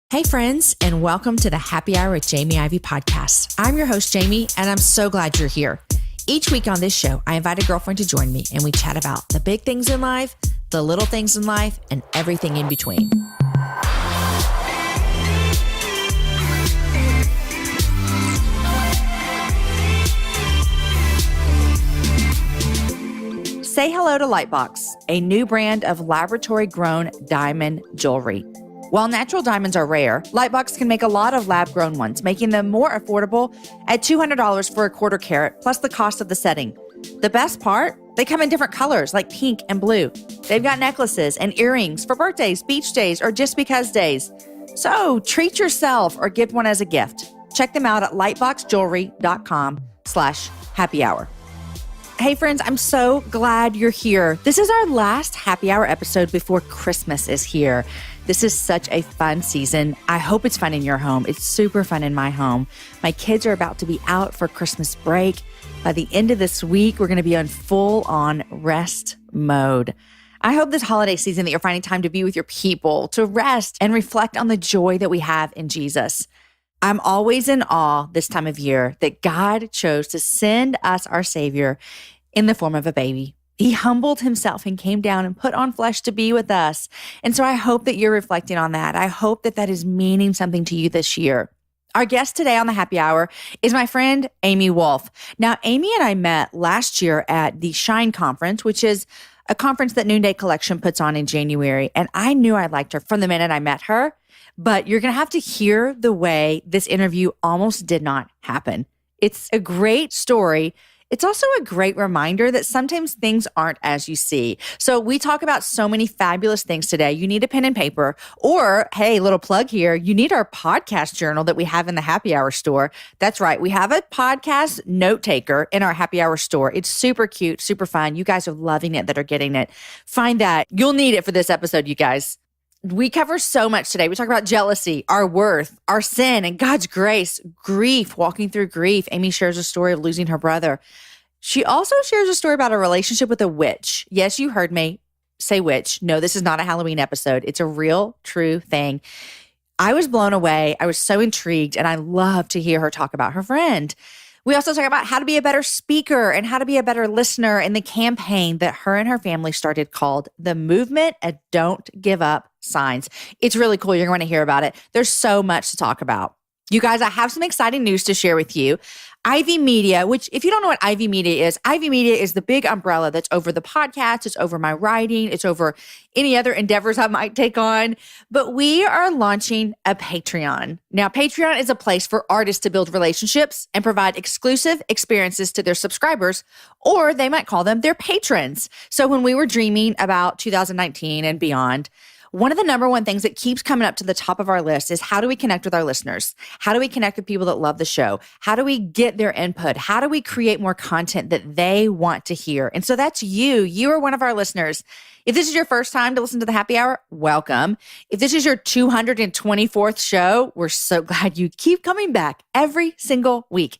Hey friends, and welcome to the Happy Hour with Jamie Ivey podcast. I'm your host, Jamie, and I'm so glad you're here. Each week on this show, I invite a girlfriend to join me and we chat about the big things in life, the little things in life, and everything in between. Say hello to Lightbox, a new brand of laboratory-grown diamond jewelry. While natural diamonds are rare, Lightbox can make a lot of lab-grown ones, making them more affordable at $200 for a quarter carat, plus the cost of the setting. The best part? They come in different colors like pink and blue. They've got necklaces and earrings for birthdays, beach days, or just because days. So treat yourself or give one as a gift. Check them out at lightboxjewelry.com/happy hour. Hey friends, I'm so glad you're here. This is our last happy hour episode before Christmas is here. This is such a fun season. I hope it's fun in your home. It's super fun in my home. My kids are about to be out for Christmas break. By the end of this week, we're going to be on full-on rest mode. I hope this holiday season that you're finding time to be with your people, to rest and reflect on the joy that we have in Jesus. I'm always in awe this time of year that God chose to send us our Savior in the form of a baby. He humbled himself and came down and put on flesh to be with us. And so I hope that you're reflecting on that. I hope that that is meaning something to you this year. Our guest today on the Happy Hour is my friend, Amy Wolff. Now, Amy and I met last year at the Shine Conference, which is a conference that Noonday Collection puts on in January. And I knew I liked her from the minute I met her. But you're going to have to hear the way this interview almost did not happen. It's a great story. It's also a great reminder that sometimes things aren't as you see. So we talk about so many fabulous things today. You need a pen and paper, or hey, little plug here, you need our podcast journal that we have in the Happy Hour store. That's right. We have a podcast note taker in our Happy Hour store. It's super cute, super fun. You guys are loving it that are getting it. Find that. You'll need it for this episode, you guys. We cover so much today. We talk about jealousy, our worth, our sin, and God's grace, grief, walking through grief. Amy shares a story of losing her brother. She also shares a story about a relationship with a witch. Yes, you heard me say witch. No, this is not a Halloween episode. It's a real, true thing. I was blown away. I was so intrigued, and I love to hear her talk about her friend. We also talk about how to be a better speaker and how to be a better listener in the campaign that her and her family started called the Movement of Don't Give Up Signs. It's really cool. You're going to hear about it. There's so much to talk about. You guys, I have some exciting news to share with you. Ivey Media, which if you don't know what Ivey Media is the big umbrella that's over the podcast, it's over my writing, it's over any other endeavors I might take on. But we are launching a Patreon. Now, Patreon is a place for artists to build relationships and provide exclusive experiences to their subscribers, or they might call them their patrons. So when we were dreaming about 2019 and beyond, one of the number one things that keeps coming up to the top of our list is how do we connect with our listeners? How do we connect with people that love the show? How do we get their input? How do we create more content that they want to hear? And so that's you. You are one of our listeners. If this is your first time to listen to the Happy Hour, welcome. If this is your 224th show, we're so glad you keep coming back every single week.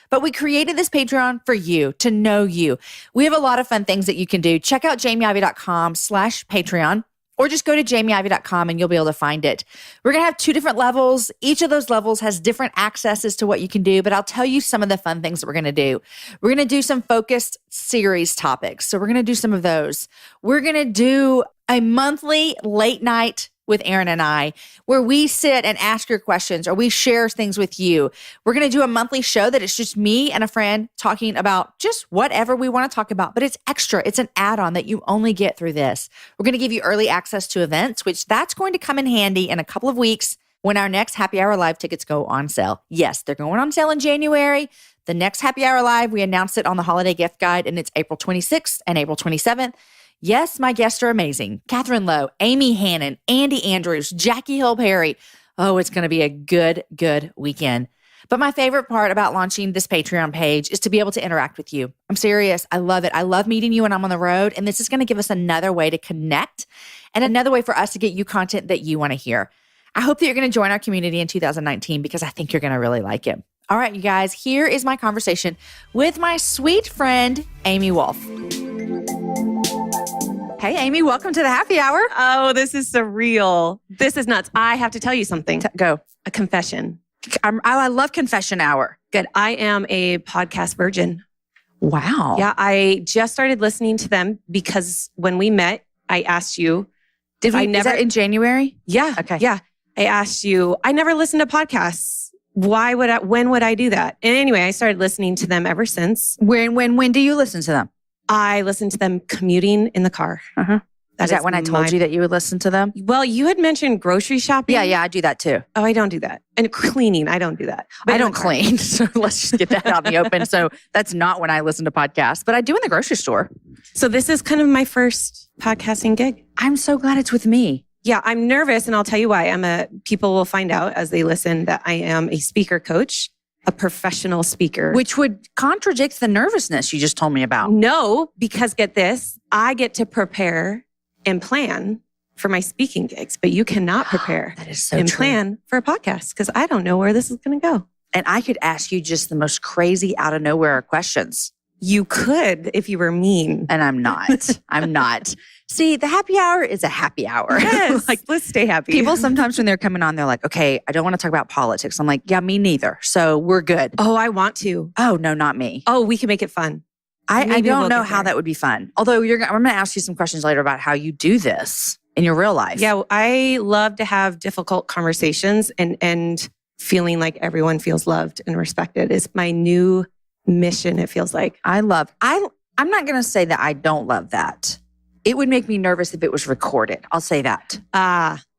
But we created this Patreon for you, to know you. We have a lot of fun things that you can do. Check out jamieivey.com/Patreon. Or just go to jamieivey.com and you'll be able to find it. We're going to have 2 different levels. Each of those levels has different accesses to what you can do, but I'll tell you some of the fun things that we're going to do. We're going to do some focused series topics. So we're going to do some of those. We're going to do a monthly late night with Aaron and I, where we sit and ask your questions or we share things with you. We're going to do a monthly show that it's just me and a friend talking about just whatever we want to talk about, but it's extra. It's an add-on that you only get through this. We're going to give you early access to events, which that's going to come in handy in a couple of weeks when our next Happy Hour Live tickets go on sale. Yes, they're going on sale in January. The next Happy Hour Live, we announced it on the holiday gift guide, and it's April 26th and April 27th. Yes, my guests are amazing. Catherine Lowe, Amy Hannon, Andy Andrews, Jackie Hill Perry. Oh, it's going to be a good weekend. But my favorite part about launching this Patreon page is to be able to interact with you. I'm serious. I love it. I love meeting you when I'm on the road. And this is going to give us another way to connect and another way for us to get you content that you want to hear. I hope that you're going to join our community in 2019 because I think you're going to really like it. All right, you guys, here is my conversation with my sweet friend, Amy Wolff. Hey, Amy, welcome to the happy hour. Oh, this is surreal. This is nuts. I have to tell you something. Go. A confession. I love confession hour. Good. I am a podcast virgin. Wow. Yeah, I just started listening to them because when we met, I asked you. Is that in January? Yeah. Okay. Yeah. I asked you, I never listened to podcasts. When would I do that? And anyway, I started listening to them ever since. When do you listen to them? I listened to them commuting in the car. Uh-huh. Is that when I told you that you would listen to them? Well, you had mentioned grocery shopping. Yeah, I do that too. Oh, I don't do that. And cleaning, I don't do that. But I don't clean, so let's just get that out in the open. So that's not when I listen to podcasts, but I do in the grocery store. So this is kind of my first podcasting gig. I'm so glad it's with me. Yeah, I'm nervous, and I'll tell you why. People will find out as they listen that I am a speaker coach, a professional speaker. Which would contradict the nervousness you just told me about. No, because get this, I get to prepare and plan for my speaking gigs, but you cannot prepare that is so and true. plan for a podcast because I don't know where this is going to go. And I could ask you just the most crazy out of nowhere questions. You could if you were mean. And I'm not. I'm not. See, the happy hour is a happy hour. Yes, let's stay happy. People sometimes when they're coming on, they're like, okay, I don't want to talk about politics. I'm like, yeah, me neither. So we're good. Oh, I want to. Oh, no, not me. Oh, we can make it fun. I don't know how that would be fun. Although I'm going to ask you some questions later about how you do this in your real life. Yeah, I love to have difficult conversations and feeling like everyone feels loved and respected is my new mission, it feels like. I'm not going to say that I don't love that. It would make me nervous if it was recorded. I'll say that.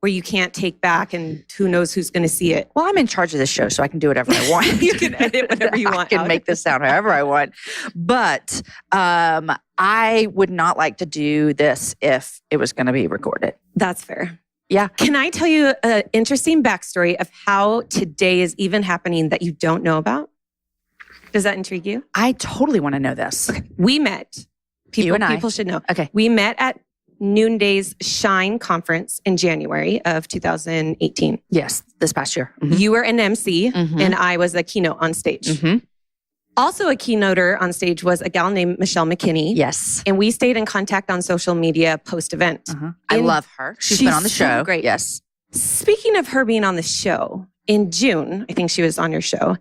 Where you can't take back and who knows who's going to see it. Well, I'm in charge of this show, so I can do whatever I want. You can edit whatever you want. I can make this sound however I want. But I would not like to do this if it was going to be recorded. That's fair. Yeah. Can I tell you an interesting backstory of how today is even happening that you don't know about? Does that intrigue you? I totally want to know this. Okay. We met. People should know. Okay. We met at Noonday's Shine conference in January of 2018. Yes, this past year. Mm-hmm. You were an MC Mm-hmm. and I was a keynote on stage. Mm-hmm. Also a keynoter on stage was a gal named Michelle McKinney. Yes. And we stayed in contact on social media post-event. Uh-huh. I love her. She's been on the show. So great. Yes. Speaking of her being on the show, in June, I think she was on your show,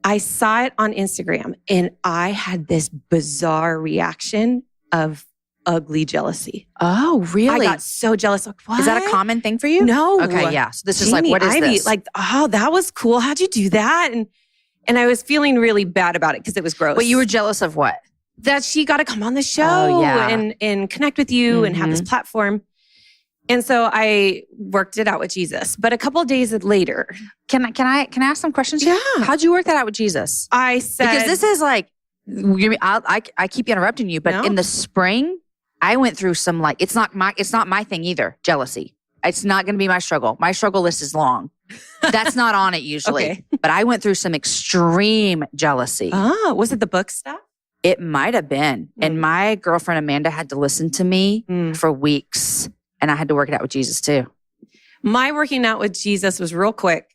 I saw it on Instagram and I had this bizarre reaction of ugly jealousy. Oh, really? I got so jealous. Like, what? Is that a common thing for you? No. Okay, yeah. So this is Jamie like, what is Ivey, this? Like, oh, that was cool. How'd you do that? And I was feeling really bad about it because it was gross. But you were jealous of what? That she got to come on the show and connect with you and have this platform. And so I worked it out with Jesus. But a couple of days later, Can I ask some questions? Yeah. How'd you work that out with Jesus? I said, Because this is like, I keep interrupting you, but in the spring, I went through some like, it's not my thing either, jealousy. It's not going to be my struggle. My struggle list is long. That's not on it usually. Okay. But I went through some extreme jealousy. oh, was it the book stuff? It might have been. And my girlfriend Amanda had to listen to me for weeks. And I had to work it out with Jesus too. My working out with Jesus was real quick.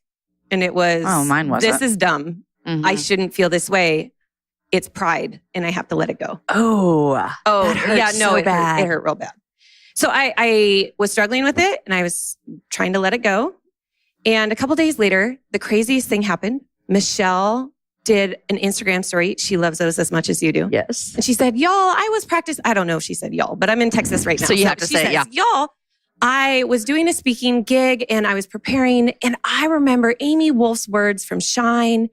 And it was, mine wasn't. This is dumb. Mm-hmm. I shouldn't feel this way. It's pride and I have to let it go. Oh, that hurts yeah, no, so bad. It hurt real bad. So I was struggling with it and I was trying to let it go. And a couple days later, the craziest thing happened. Michelle did an Instagram story. She loves those as much as you do. Yes. And she said, y'all, I was practicing. I don't know if she said y'all, but I'm in Texas right now. So you have to she say says, it, yeah. Y'all, I was doing a speaking gig and I was preparing. And I remember Amy Wolff's words from Shine,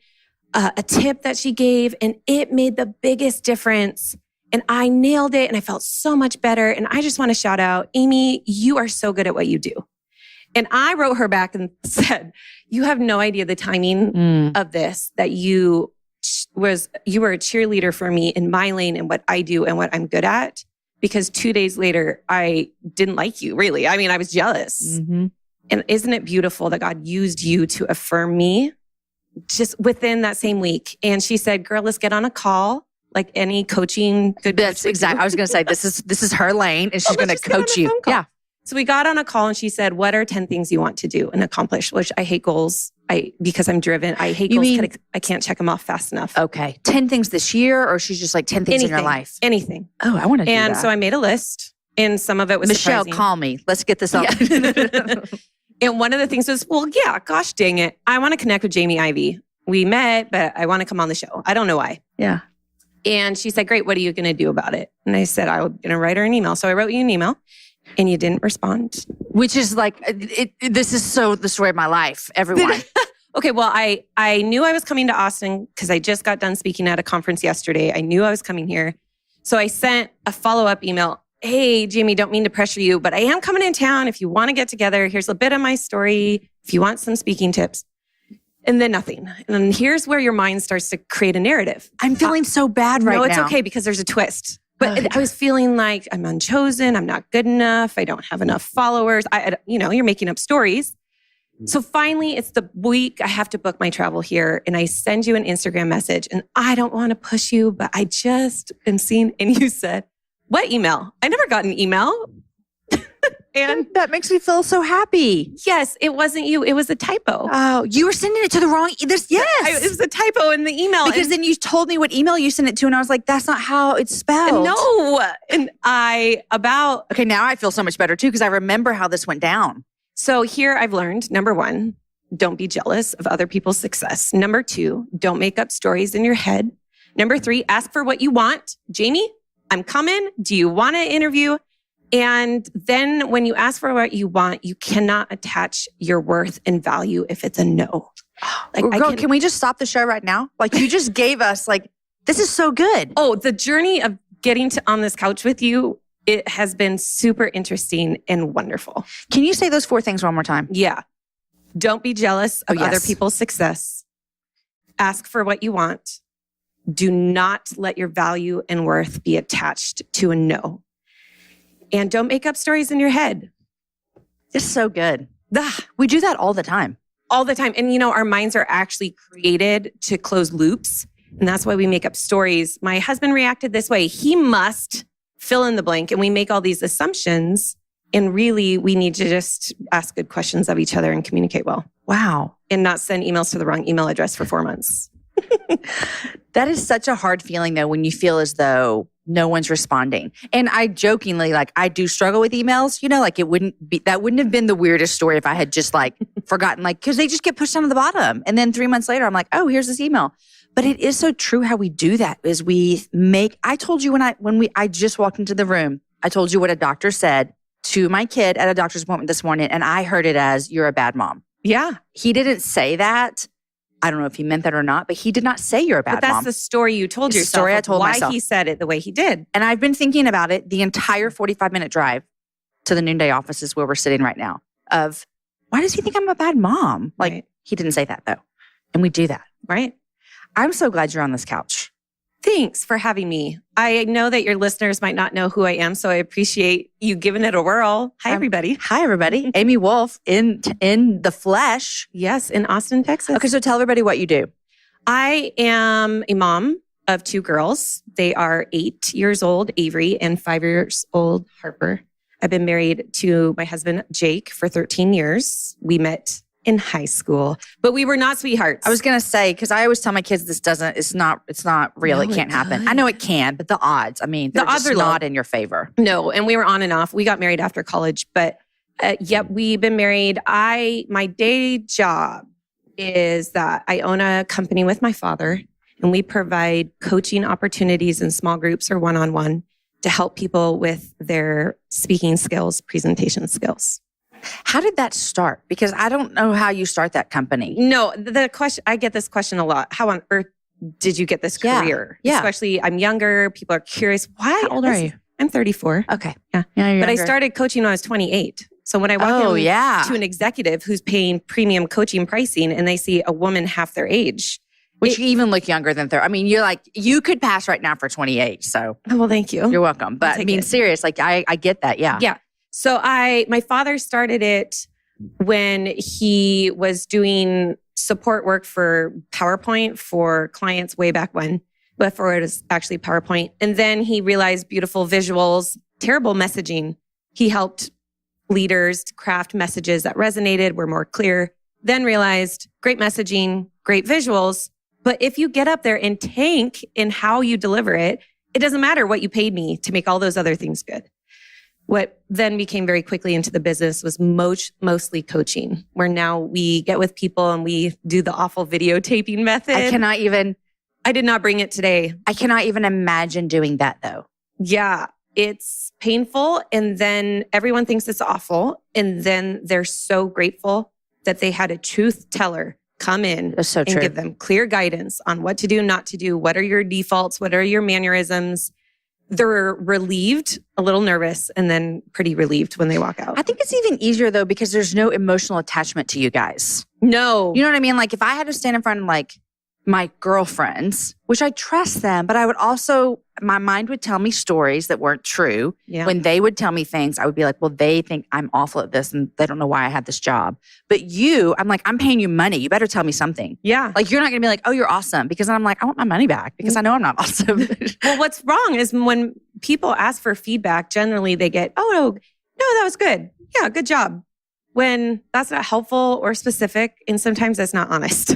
a tip that she gave, and it made the biggest difference. And I nailed it and I felt so much better. And I just want to shout out, Amy, you are so good at what you do. And I wrote her back and said, you have no idea the timing of this, that you were a cheerleader for me in my lane and what I do and what I'm good at. Because 2 days later, I didn't like you, really. I mean, I was jealous. Mm-hmm. And isn't it beautiful that God used you to affirm me just within that same week? And she said, girl, let's get on a call. Like any coaching. That's exactly. I was going to say, this is her lane and she's going to coach you. Yeah. So we got on a call and she said, what are 10 things you want to do and accomplish? Which I hate goals. Because I'm driven. I hate goals. I can't check them off fast enough. Okay. 10 things this year, or she's just like 10 things in your life? Anything. Oh, I want to do that. And so I made a list And some of it was Michelle, surprising. call me. Let's get this up. Yeah. And one of the things was, well, yeah, gosh dang it. I want to connect with Jamie Ivey. We met, but I want to come on the show. I don't know why. Yeah. And she said, great, what are you going to do about it? And I said, I'm going to write her an email. So I wrote you an email and you didn't respond. Which is like, this is so the story of my life, everyone. Okay, well, I knew I was coming to Austin because I just got done speaking at a conference yesterday. I knew I was coming here. So I sent a follow-up email. Hey, Jamie, don't mean to pressure you, but I am coming in town. If you want to get together, here's a bit of my story. If you want some speaking tips. And then nothing. And then here's where your mind starts to create a narrative. I'm feeling so bad right now. No, it's okay because there's a twist. But I was feeling like I'm unchosen. I'm not good enough. I don't have enough followers. You're making up stories. So finally, it's the week I have to book my travel here. And I send you an Instagram message. And I don't want to push you, but I just am seeing. And you said, what email? I never got an email. And that makes me feel so happy. Yes, it wasn't you. It was a typo. Oh, you were sending it to the wrong. It was a typo in the email. Because then you told me what email you sent it to. And I was like, that's not how it's spelled. No. And Okay, now I feel so much better too, because I remember how this went down. So here I've learned, number one, don't be jealous of other people's success. Number two, don't make up stories in your head. Number three, ask for what you want. Jamie, I'm coming. Do you want to interview? And then when you ask for what you want, you cannot attach your worth and value if it's a no. Girl, can we just stop the show right now? Like you just gave us this is so good. Oh, the journey of getting on this couch with you, it has been super interesting and wonderful. Can you say those 4 things one more time? Yeah. Don't be jealous of other people's success. Ask for what you want. Do not let your value and worth be attached to a no. And don't make up stories in your head. It's so good. We do that all the time. All the time. And our minds are actually created to close loops. And that's why we make up stories. My husband reacted this way. He must fill in the blank. And we make all these assumptions. And really, we need to just ask good questions of each other and communicate well. Wow. And not send emails to the wrong email address for 4 months. That is such a hard feeling, though, when you feel as though no one's responding. And I jokingly, I do struggle with emails, that wouldn't have been the weirdest story if I had just forgotten, because they just get pushed down to the bottom. And then 3 months later, I'm like, oh, here's this email. But it is so true how we do that is I told you I just walked into the room, I told you what a doctor said to my kid at a doctor's appointment this morning. And I heard it as, you're a bad mom. Yeah. He didn't say that. I don't know if he meant that or not, but he did not say you're a bad mom. But that's the story you told yourself. The story I told myself. Why he said it the way he did. And I've been thinking about it the entire 45-minute drive to the Noonday offices where we're sitting right now of, why does he think I'm a bad mom? Right. He didn't say that though. And we do that. Right. I'm so glad you're on this couch. Thanks for having me. I know that your listeners might not know who I am, so I appreciate you giving it a whirl. Hi, everybody. Hi, everybody. Amy Wolff in the flesh. Yes, in Austin, Texas. Okay, so tell everybody what you do. I am a mom of 2 girls. They are 8 years old, Avery, and 5 years old, Harper. I've been married to my husband, Jake, for 13 years. We met in high school, but we were not sweethearts. I was going to say, because I always tell my kids it's not real. No, it can't happen. I know it can, but the odds, the odds are not in your favor. No. And we were on and off. We got married after college, but yep, we've been married. My day job is that I own a company with my father, and we provide coaching opportunities in small groups or one-on-one to help people with their speaking skills, presentation skills. How did that start? Because I don't know how you start that company. No, the question, I get this question a lot. How on earth did you get this career? Yeah. Especially, I'm younger. People are curious. Why? How old are you? I'm 34. Okay. Yeah. But I started coaching when I was 28. So when I walk to an executive who's paying premium coaching pricing and they see a woman half their age. Which you even look younger than 30. You're you could pass right now for 28. So. Oh, well, thank you. You're welcome. But serious, I get that. Yeah. Yeah. So my father started it when he was doing support work for PowerPoint for clients way back when, before it was actually PowerPoint. And then he realized beautiful visuals, terrible messaging. He helped leaders craft messages that resonated, were more clear, then realized great messaging, great visuals. But if you get up there and tank in how you deliver it, it doesn't matter what you paid me to make all those other things good. What then became very quickly into the business was mostly coaching, where now we get with people and we do the awful videotaping method. I did not bring it today. I cannot even imagine doing that though. Yeah, it's painful. And then everyone thinks it's awful. And then they're so grateful that they had a truth teller come in and give them clear guidance on what to do, not to do. What are your defaults? What are your mannerisms? They're relieved, a little nervous, and then pretty relieved when they walk out. I think it's even easier though, because there's no emotional attachment to you guys. No. You know what I mean? Like if I had to stand in front of like my girlfriends, which I trust them, but I would also, my mind would tell me stories that weren't true. Yeah. When they would tell me things, I would be like, well, they think I'm awful at this and they don't know why I had this job. But you, I'm like, I'm paying you money. You better tell me something. Yeah. Like you're not going to be like, oh, you're awesome. Because then I'm like, I want my money back because I know I'm not awesome. Well, what's wrong is when people ask for feedback, generally they get, oh, no, that was good. Yeah, good job. When that's not helpful or specific, and sometimes that's not honest.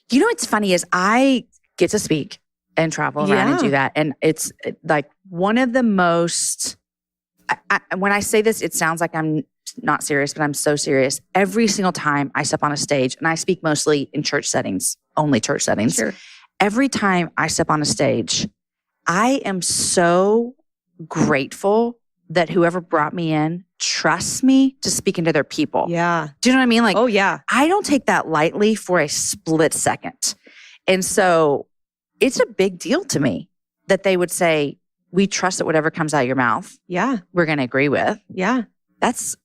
You know what's funny is I get to speak and travel around and do that. And it's like one of the most, when I say this, it sounds like I'm not serious, but I'm so serious. Every single time I step on a stage, and I speak mostly in church settings, only church settings. Sure. Every time I step on a stage, I am so grateful that whoever brought me in trusts me to speak into their people. Yeah. Do you know what I mean? Like, oh yeah. I don't take that lightly for a split second. And so it's a big deal to me that they would say, we trust that whatever comes out of your mouth, we're going to agree with. Yeah. It's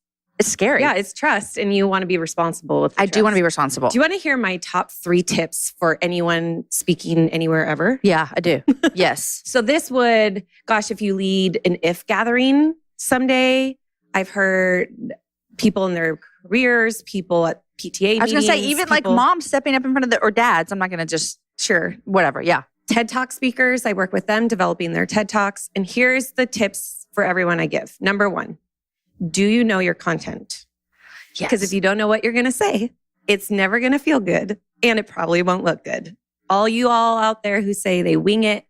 scary. Yeah, it's trust. And you want to be responsible with the trust. do want to be responsible. Do you want to hear my top 3 tips for anyone speaking anywhere ever? Yeah, I do. Yes. So this would, if you lead an IF gathering someday, I've heard people in their careers, people at PTA meetings. I was going to say, even like moms stepping up in front of or dads, I'm not going to just, whatever. Yeah. TED Talk speakers, I work with them developing their TED Talks. And here's the tips for everyone I give. Number 1, do you know your content? Yes. Because if you don't know what you're going to say, it's never going to feel good and it probably won't look good. All out there who say they wing it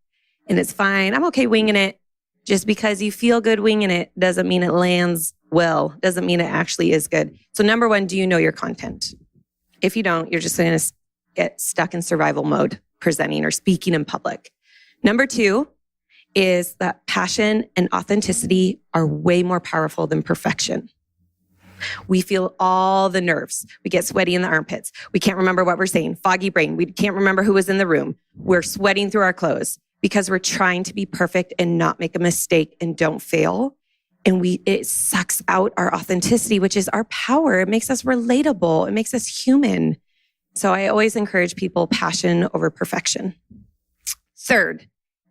and it's fine. I'm okay winging it. Just because you feel good winging it doesn't mean it lands well, doesn't mean it actually is good. So number 1, do you know your content? If you don't, you're just going to get stuck in survival mode, presenting or speaking in public. Number 2 is that passion and authenticity are way more powerful than perfection. We feel all the nerves. We get sweaty in the armpits. We can't remember what we're saying. Foggy brain. We can't remember who was in the room. We're sweating through our clothes because we're trying to be perfect and not make a mistake and don't fail. And it sucks out our authenticity, which is our power. It makes us relatable. It makes us human. So I always encourage people passion over perfection. 3rd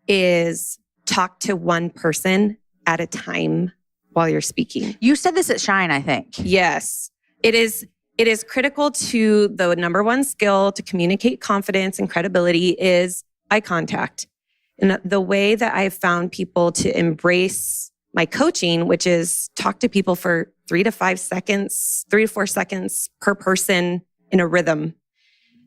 is talk to one person at a time while you're speaking. You said this at Shine, I think. Yes. It is critical to the number 1 skill to communicate confidence and credibility is eye contact. And the way that I've found people to embrace my coaching, which is talk to people for 3 to 4 seconds per person in a rhythm,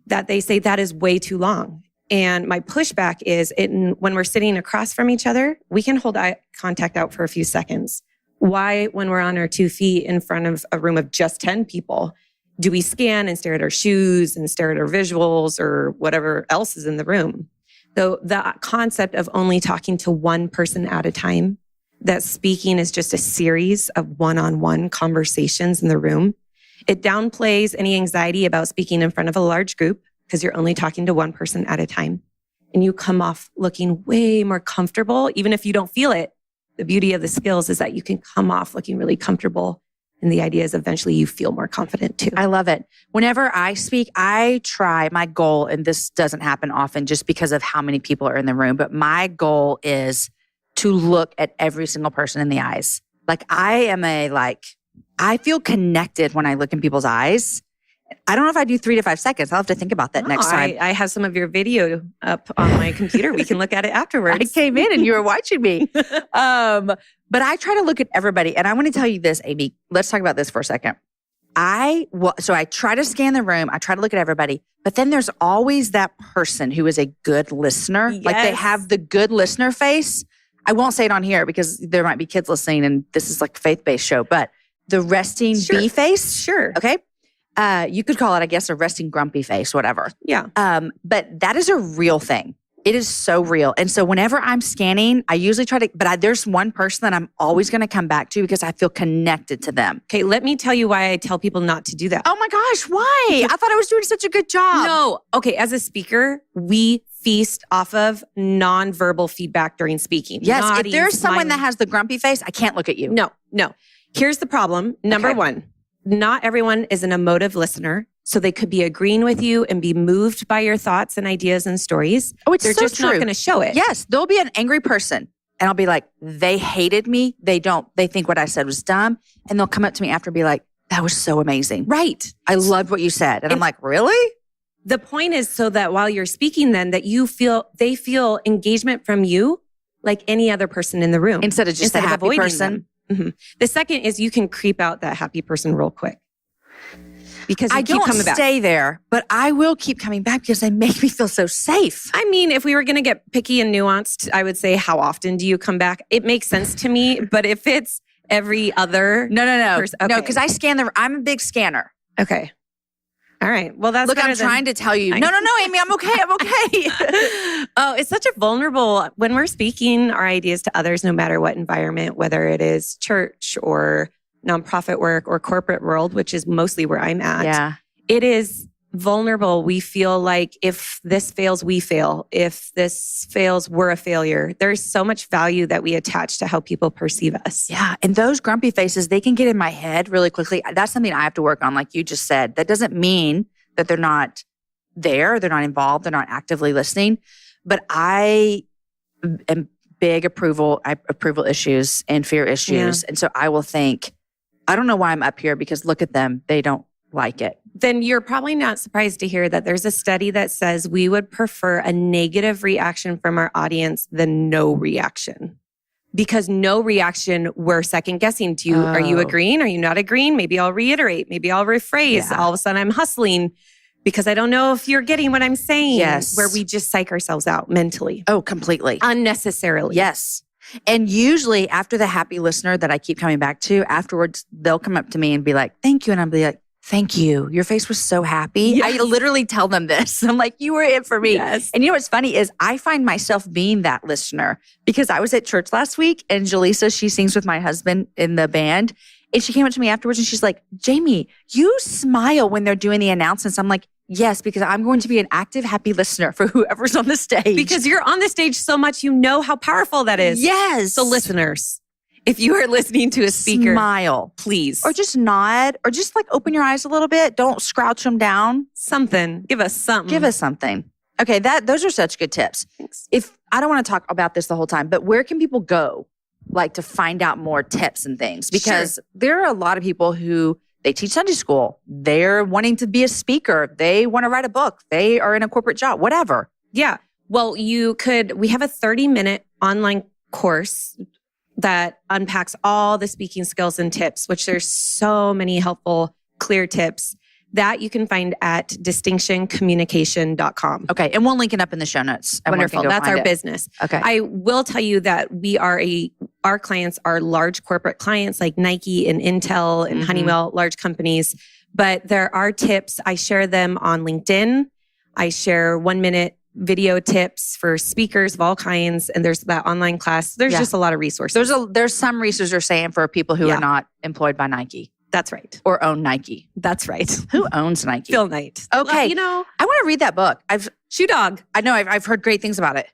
that they say that is way too long. And my pushback is when we're sitting across from each other, we can hold eye contact out for a few seconds. Why, when we're on our 2 feet in front of a room of just 10 people, do we scan and stare at our shoes and stare at our visuals or whatever else is in the room? So the concept of only talking to one person at a time, that speaking is just a series of one-on-one conversations in the room. It downplays any anxiety about speaking in front of a large group because you're only talking to one person at a time. And you come off looking way more comfortable, even if you don't feel it. The beauty of the skills is that you can come off looking really comfortable. And the idea is eventually you feel more confident too. I love it. Whenever I speak, I try, my goal, and this doesn't happen often just because of how many people are in the room, but my goal is to look at every single person in the eyes. Like I feel connected when I look in people's eyes. I don't know if I do 3 to 5 seconds. I'll have to think about that next time. I have some of your video up on my computer. We can look at it afterwards. I came in and you were watching me. But I try to look at everybody. And I want to tell you this, Amy. Let's talk about this for a second. So I try to scan the room. I try to look at everybody. But then there's always that person who is a good listener. Yes. Like they have the good listener face. I won't say it on here because there might be kids listening and this is like a faith-based show, but the resting bee face. Sure. Okay. You could call it, I guess, a resting grumpy face, whatever. Yeah. But that is a real thing. It is so real. And so whenever I'm scanning, I usually try to, but there's one person that I'm always going to come back to because I feel connected to them. Okay, let me tell you why I tell people not to do that. Oh my gosh, why? I thought I was doing such a good job. No. Okay, as a speaker, we feast off of nonverbal feedback during speaking. Yes, Nodding, if there's someone smiling. that has the grumpy face, I can't look at you. No. Here's the problem. Number Okay. one, not everyone is an emotive listener. So they could be agreeing with you and be moved by your thoughts and ideas and stories. Oh, it's They're so just true. not going to show it. Yes, there'll be an angry person and I'll be like, they hated me. They think what I said was dumb. And they'll come up to me after and be like, that was so amazing. Right. I loved what you said. And I'm like, really? The point is so that while you're speaking then that they feel engagement from you like any other person in the room. Instead of just a happy avoiding person. them. Mm-hmm. The second is you can creep out that happy person real quick. Because you I keep don't coming back. stay there, but I will keep coming back because they make me feel so safe. I mean, if we were going to get picky and nuanced, I would say, how often do you come back? It makes sense to me, but if it's every other... No. Okay. No, because I'm a big scanner. Okay. All right. Well, that's Look, I'm trying to tell you. No, Amy, I'm okay. I'm okay. Oh, it's such a vulnerable... When we're speaking our ideas to others, no matter what environment, whether it is church or nonprofit work or corporate world, which is mostly where I'm at. Yeah. It is vulnerable. We feel like if this fails, we fail. If this fails, we're a failure. There's so much value that we attach to how people perceive us. Yeah. And those grumpy faces, they can get in my head really quickly. That's something I have to work on, like you just said. That doesn't mean that they're not there, they're not involved, they're not actively listening. But I am big approval issues and fear issues. Yeah. And so I will think, I don't know why I'm up here because look at them. They don't like it. Then you're probably not surprised to hear that there's a study that says we would prefer a negative reaction from our audience than no reaction. Because no reaction, we're second guessing. Are you agreeing? Are you not agreeing? Maybe I'll reiterate. Maybe I'll rephrase. Yeah. All of a sudden I'm hustling because I don't know if you're getting what I'm saying. Yes. Where we just psych ourselves out mentally. Oh, completely. Unnecessarily. Yes. And usually after the happy listener that I keep coming back to, afterwards, they'll come up to me and be like, thank you. And I'll be like, thank you. Your face was so happy. Yes. I literally tell them this. I'm like, you were it for me. Yes. And you know what's funny is I find myself being that listener because I was at church last week and Jaleesa, she sings with my husband in the band. And she came up to me afterwards and she's like, Jamie, you smile when they're doing the announcements. I'm like, yes, because I'm going to be an active, happy listener for whoever's on the stage. Because you're on the stage so much, you know how powerful that is. Yes. So listeners, if you are listening to a speaker, smile. please. Or just nod or just like open your eyes a little bit. Don't scrouch them down. something. Give us something. Give us something. Okay, those are such good tips. Thanks. If I don't want to talk about this the whole time, but where can people go like to find out more tips and things? Because there are a lot of people who they teach Sunday school. They're wanting to be a speaker. They want to write a book. They are in a corporate job, whatever. Yeah. Well, we have a 30-minute online course that unpacks all the speaking skills and tips, which there's so many helpful, clear tips that you can find at distinctioncommunication.com. Okay, and we'll link it up in the show notes. Wonderful. That's our business. Okay. I will tell you that our clients are large corporate clients like Nike and Intel and Honeywell, large companies. But there are tips. I share them on LinkedIn. I share 1-minute video tips for speakers of all kinds. And there's that online class. There's just a lot of resources. There's some resources saying for people who are not employed by Nike. That's right. Or own Nike. That's right. Who owns Nike? Phil Knight. Okay. Well, I want to read that book. Shoe Dog. I know I've heard great things about it.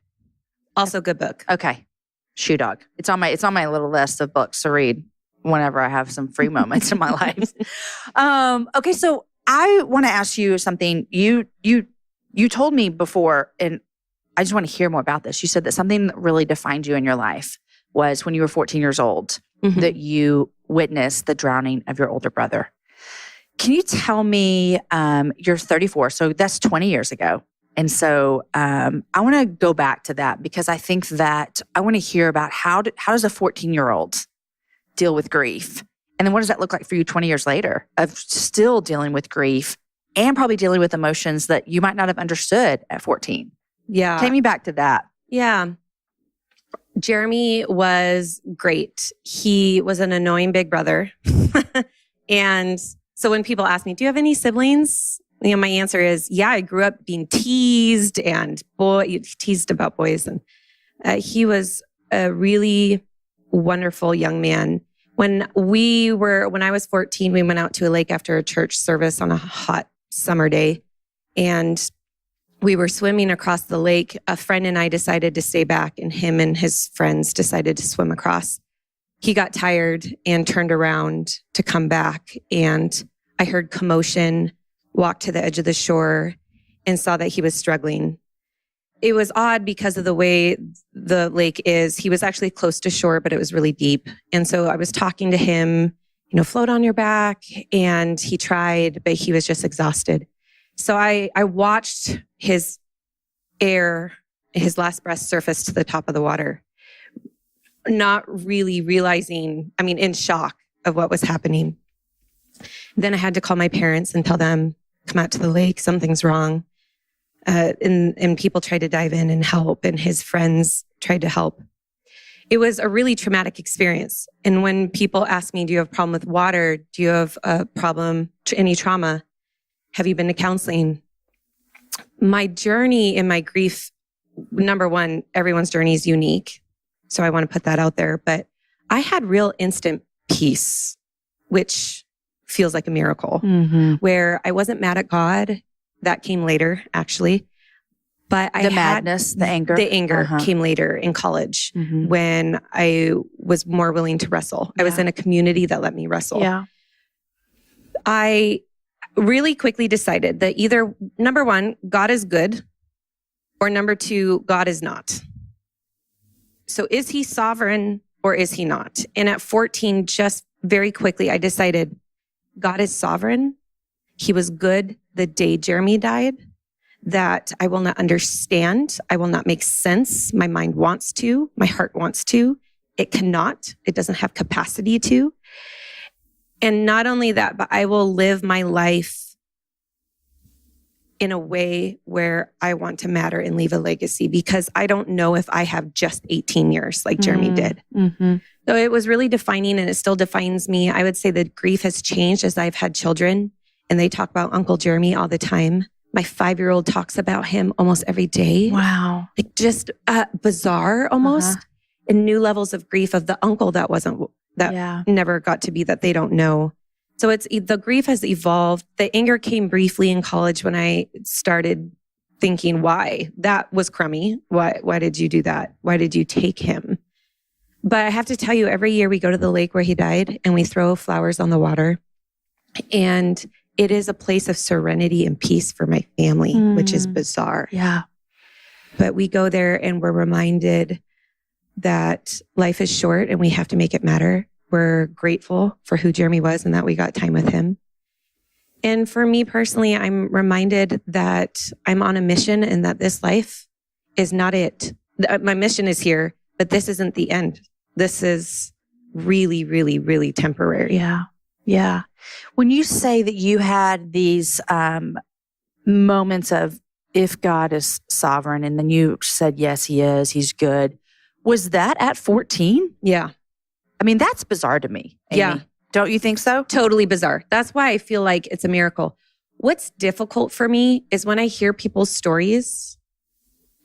Also good book. Okay. Shoe Dog. It's on my little list of books to read whenever I have some free moments in my life. Okay, so I want to ask you something. You told me before, and I just want to hear more about this. You said that something that really defined you in your life was when you were 14 years old, that you witnessed the drowning of your older brother. Can you tell me, you're 34, so that's 20 years ago. And so I want to go back to that because I think that I want to hear about how does a 14-year-old deal with grief? And then what does that look like for you 20 years later of still dealing with grief and probably dealing with emotions that you might not have understood at 14? Yeah. Take me back to that. Yeah. Jeremy was great. He was an annoying big brother. And so when people ask me, do you have any siblings? My answer is, yeah, I grew up being teased and teased about boys. And he was a really wonderful young man. When I was 14, we went out to a lake after a church service on a hot summer day. And we were swimming across the lake. A friend and I decided to stay back, and him and his friends decided to swim across. He got tired and turned around to come back. And I heard commotion, walked to the edge of the shore, and saw that he was struggling. It was odd because of the way the lake is. He was actually close to shore, but it was really deep. And so I was talking to him, float on your back. And he tried, but he was just exhausted. So I watched his last breath surface to the top of the water, not really realizing, in shock of what was happening. Then I had to call my parents and tell them, come out to the lake, something's wrong. And people tried to dive in and help, and his friends tried to help. It was a really traumatic experience. And when people ask me, do you have a problem with water? Do you have a problem, any trauma? Have you been to counseling? My journey in my grief, number one, everyone's journey is unique. So I want to put that out there. But I had real instant peace, which feels like a miracle, where I wasn't mad at God. That came later, actually. But the madness, the anger. The anger came later in college when I was more willing to wrestle. I was in a community that let me wrestle. Yeah. I really quickly decided that either, number one, God is good, or number two, God is not. So is he sovereign or is he not? And at 14, just very quickly, I decided God is sovereign. He was good the day Jeremy died, that I will not understand. I will not make sense. My mind wants to. My heart wants to. It cannot. It doesn't have capacity to. And not only that, but I will live my life in a way where I want to matter and leave a legacy, because I don't know if I have just 18 years like Jeremy did. So it was really defining, and it still defines me. I would say that grief has changed as I've had children, and they talk about Uncle Jeremy all the time. My 5-year-old talks about him almost every day. Wow. Like just bizarre almost. And new levels of grief of the uncle that never got to be, that they don't know. So the grief has evolved. The anger came briefly in college when I started thinking, why? That was crummy. Why did you do that? Why did you take him? But I have to tell you, every year we go to the lake where he died and we throw flowers on the water. And it is a place of serenity and peace for my family, which is bizarre. Yeah. But we go there and we're reminded that life is short and we have to make it matter. We're grateful for who Jeremy was and that we got time with him. And for me personally, I'm reminded that I'm on a mission and that this life is not it. My mission is here, but this isn't the end. This is really, really, really temporary. Yeah. Yeah. When you say that you had these moments of, if God is sovereign, and then you said, yes, he is, he's good. Was that at 14? Yeah. I mean, that's bizarre to me, Amy. Yeah. Don't you think so? Totally bizarre. That's why I feel like it's a miracle. What's difficult for me is when I hear people's stories,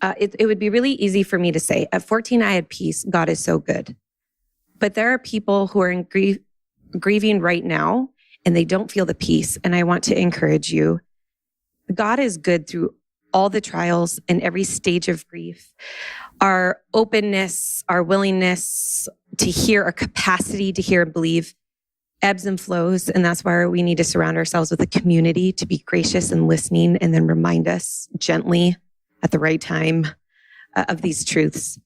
it would be really easy for me to say, at 14, I had peace. God is so good. But there are people who are in grieving right now, and they don't feel the peace. And I want to encourage you. God is good through all the trials and every stage of grief. Our openness, our willingness to hear, our capacity to hear and believe ebbs and flows. And that's why we need to surround ourselves with a community to be gracious and listening, and then remind us gently at the right time of these truths.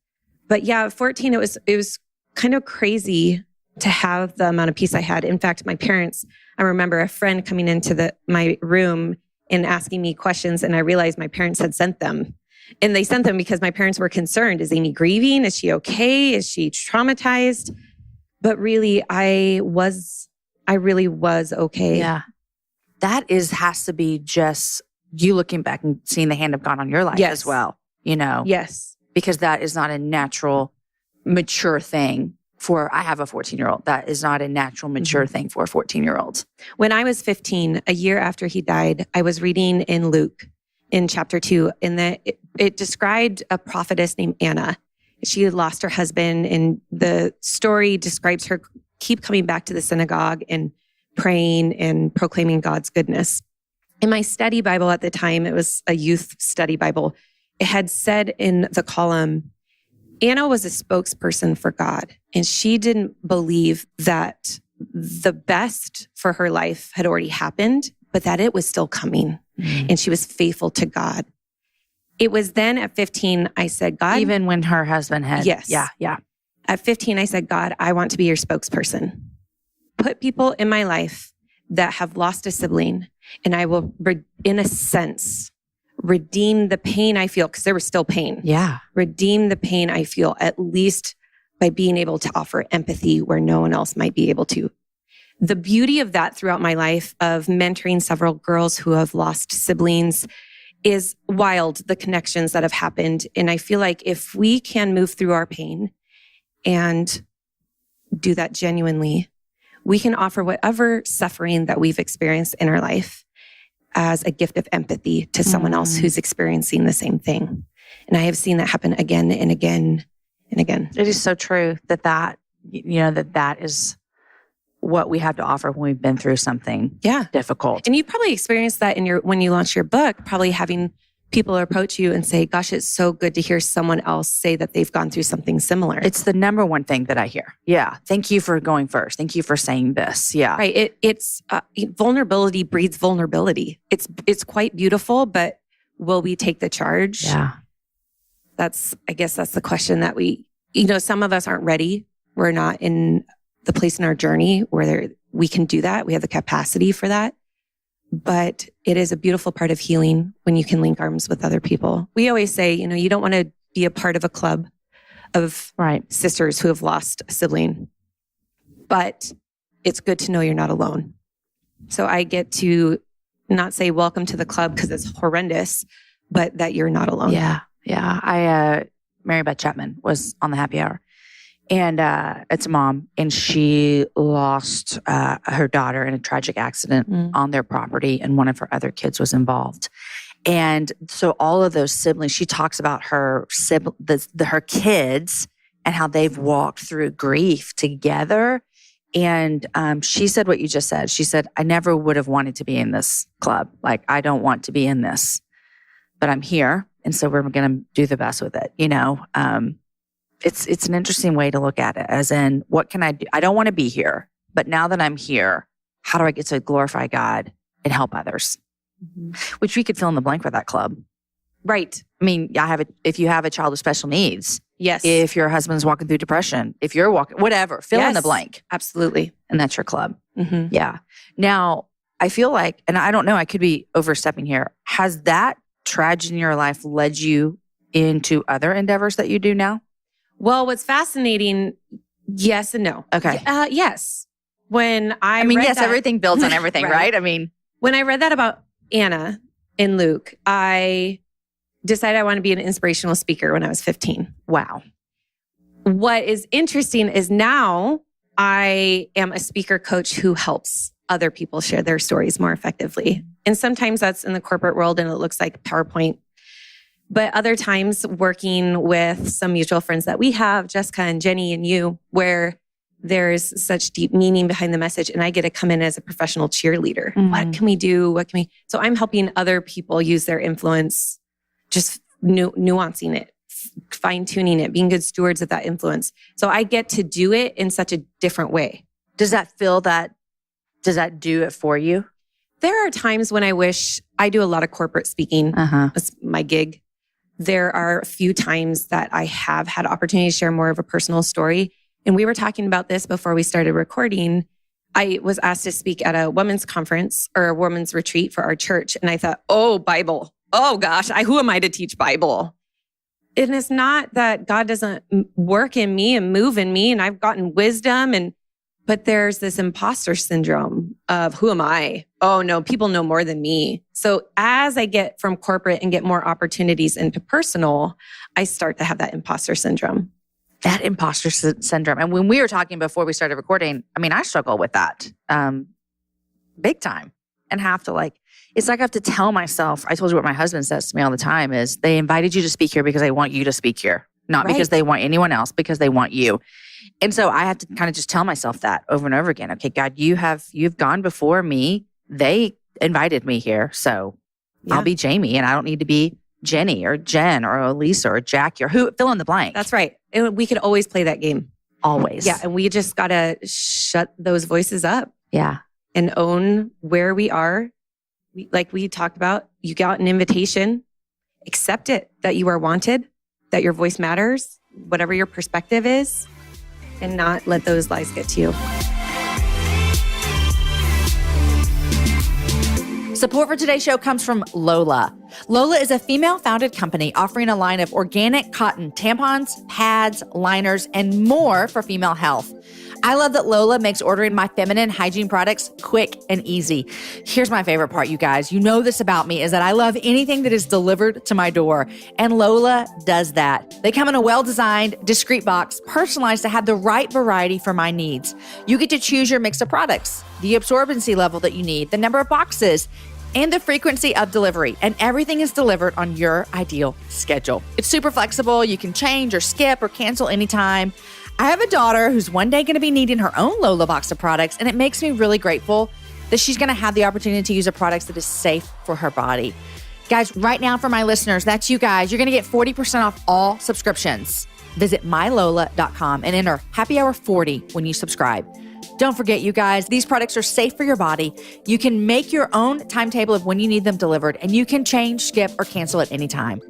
But yeah, at 14, it was kind of crazy to have the amount of peace I had. In fact, my parents, I remember a friend coming into my room and asking me questions, and I realized my parents had sent them. And they sent them because my parents were concerned. Is Amy grieving? Is she okay? Is she traumatized? But really, I really was okay. Yeah. That has to be just you looking back and seeing the hand of God on your life as well, Yes. because that is not a natural mature thing I have a 14-year-old. That is not a natural, mature thing for a 14-year-old. When I was 15, a year after he died, I was reading in Luke in chapter 2, and it described a prophetess named Anna. She had lost her husband, and the story describes her keep coming back to the synagogue and praying and proclaiming God's goodness. In my study Bible at the time, it was a youth study Bible, it had said in the column, Anna was a spokesperson for God, and she didn't believe that the best for her life had already happened, but that it was still coming, and she was faithful to God. It was then at 15, I said, God. Even when her husband had. Yes. Yeah. At 15, I said, God, I want to be your spokesperson. Put people in my life that have lost a sibling, and I will, in a sense, redeem the pain I feel, because there was still pain. Yeah. Redeem the pain I feel, at least by being able to offer empathy where no one else might be able to. The beauty of that throughout my life of mentoring several girls who have lost siblings is wild, the connections that have happened. And I feel like if we can move through our pain and do that genuinely, we can offer whatever suffering that we've experienced in our life as a gift of empathy to someone else who's experiencing the same thing. And I have seen that happen again and again and again. It is so true that is what we have to offer when we've been through something difficult. And you probably experienced that when you launched your book, probably having people approach you and say, gosh, it's so good to hear someone else say that they've gone through something similar. It's the number one thing that I hear. Yeah. Thank you for going first. Thank you for saying this. Yeah. Right. It's vulnerability breeds vulnerability. It's quite beautiful, but will we take the charge? Yeah. I guess that's the question that some of us aren't ready. We're not in the place in our journey where we can do that. We have the capacity for that. But it is a beautiful part of healing when you can link arms with other people. We always say, you don't want to be a part of a club of sisters who have lost a sibling, but it's good to know you're not alone. So I get to not say welcome to the club because it's horrendous, but that you're not alone. Yeah. Yeah. Mary Beth Chapman was on the happy hour. And it's a mom, and she lost her daughter in a tragic accident on their property, and one of her other kids was involved. And so all of those siblings, she talks about her kids and how they've walked through grief together. And she said what you just said. She said, I never would have wanted to be in this club. Like, I don't want to be in this, but I'm here. And so we're going to do the best with it, It's an interesting way to look at it, as in, what can I do? I don't want to be here, but now that I'm here, how do I get to glorify God and help others? Which we could fill in the blank for that club. Right. I mean, if you have a child with special needs. Yes. If your husband's walking through depression, if you're walking, whatever, fill in the blank. Absolutely. And that's your club. Yeah. Now, I feel like, and I don't know, I could be overstepping here. Has that tragedy in your life led you into other endeavors that you do now? Well, what's fascinating, yes and no. Okay. Yes. When everything builds on everything, right? I mean, when I read that about Anna in Luke, I decided I want to be an inspirational speaker when I was 15. Wow. What is interesting is now I am a speaker coach who helps other people share their stories more effectively. And sometimes that's in the corporate world and it looks like PowerPoint. But other times working with some mutual friends that we have, Jessica and Jenny and you, where there's such deep meaning behind the message. And I get to come in as a professional cheerleader. What can we do? So I'm helping other people use their influence, just nuancing it, fine tuning it, being good stewards of that influence. So I get to do it in such a different way. Does that do it for you? There are times when I wish I do a lot of corporate speaking. That's my gig. There are a few times that I have had opportunity to share more of a personal story. And we were talking about this before we started recording. I was asked to speak at a women's conference or a women's retreat for our church. And I thought, oh, Bible. Oh gosh, who am I to teach Bible? And it's not that God doesn't work in me and move in me and I've gotten wisdom, but there's this imposter syndrome of who am I? Oh no, people know more than me. So as I get from corporate and get more opportunities into personal, I start to have that imposter syndrome. That imposter syndrome. And when we were talking before we started recording, I mean, I struggle with that big time and have to it's like I have to tell myself, I told you what my husband says to me all the time is they invited you to speak here because they want you to speak here, not because they want anyone else, because they want you. And so I have to kind of just tell myself that over and over again. Okay, God, you've gone before me. They invited me here. So I'll be Jamie and I don't need to be Jenny or Jen or Elisa or Jackie or who, fill in the blank. That's right. And we could always play that game. Always. Yeah. And we just got to shut those voices up. Yeah. And own where we are. Like we talked about, you got an invitation, accept it, that you are wanted, that your voice matters, whatever your perspective is, and not let those lies get to you. Support for today's show comes from Lola. Lola is a female-founded company offering a line of organic cotton tampons, pads, liners, and more for female health. I love that Lola makes ordering my feminine hygiene products quick and easy. Here's my favorite part, you guys. You know this about me, is that I love anything that is delivered to my door. And Lola does that. They come in a well-designed, discreet box, personalized to have the right variety for my needs. You get to choose your mix of products, the absorbency level that you need, the number of boxes, and the frequency of delivery. And everything is delivered on your ideal schedule. It's super flexible. You can change or skip or cancel anytime. I have a daughter who's one day going to be needing her own Lola box of products, and it makes me really grateful that she's going to have the opportunity to use a product that is safe for her body. Guys, right now for my listeners, that's you guys, you're going to get 40% off all subscriptions. Visit mylola.com and enter Happy Hour 40 when you subscribe. Don't forget, you guys, these products are safe for your body. You can make your own timetable of when you need them delivered, and you can change, skip, or cancel at any time.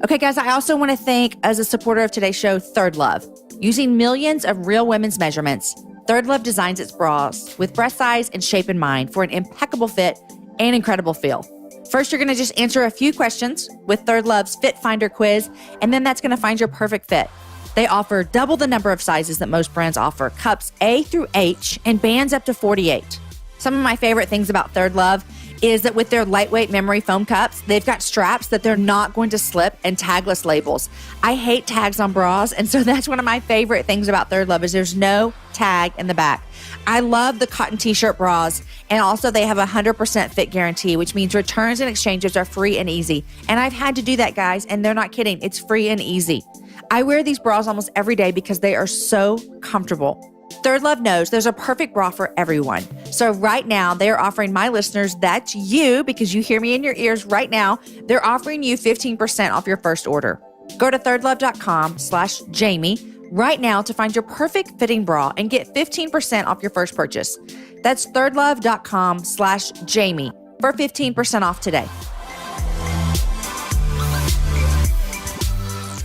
Okay, guys, I also want to thank, as a supporter of today's show, Third Love. Using millions of real women's measurements, Third Love designs its bras with breast size and shape in mind for an impeccable fit and incredible feel. First, you're going to just answer a few questions with Third Love's Fit Finder quiz, and then that's going to find your perfect fit. They offer double the number of sizes that most brands offer, cups A through H, and bands up to 48. Some of my favorite things about Third Love is that with their lightweight memory foam cups, they've got straps that they're not going to slip and tagless labels. I hate tags on bras, and so that's one of my favorite things about Third Love is there's no tag in the back. I love the cotton t-shirt bras, and also they have a 100% fit guarantee, which means returns and exchanges are free and easy. And I've had to do that, guys, and they're not kidding. It's free and easy. I wear these bras almost every day because they are so comfortable. Third Love knows there's a perfect bra for everyone. So right now, they're offering my listeners, that's you, because you hear me in your ears right now, they're offering you 15% off your first order. Go to thirdlove.com/Jamie right now to find your perfect fitting bra and get 15% off your first purchase. That's thirdlove.com/Jamie for 15% off today.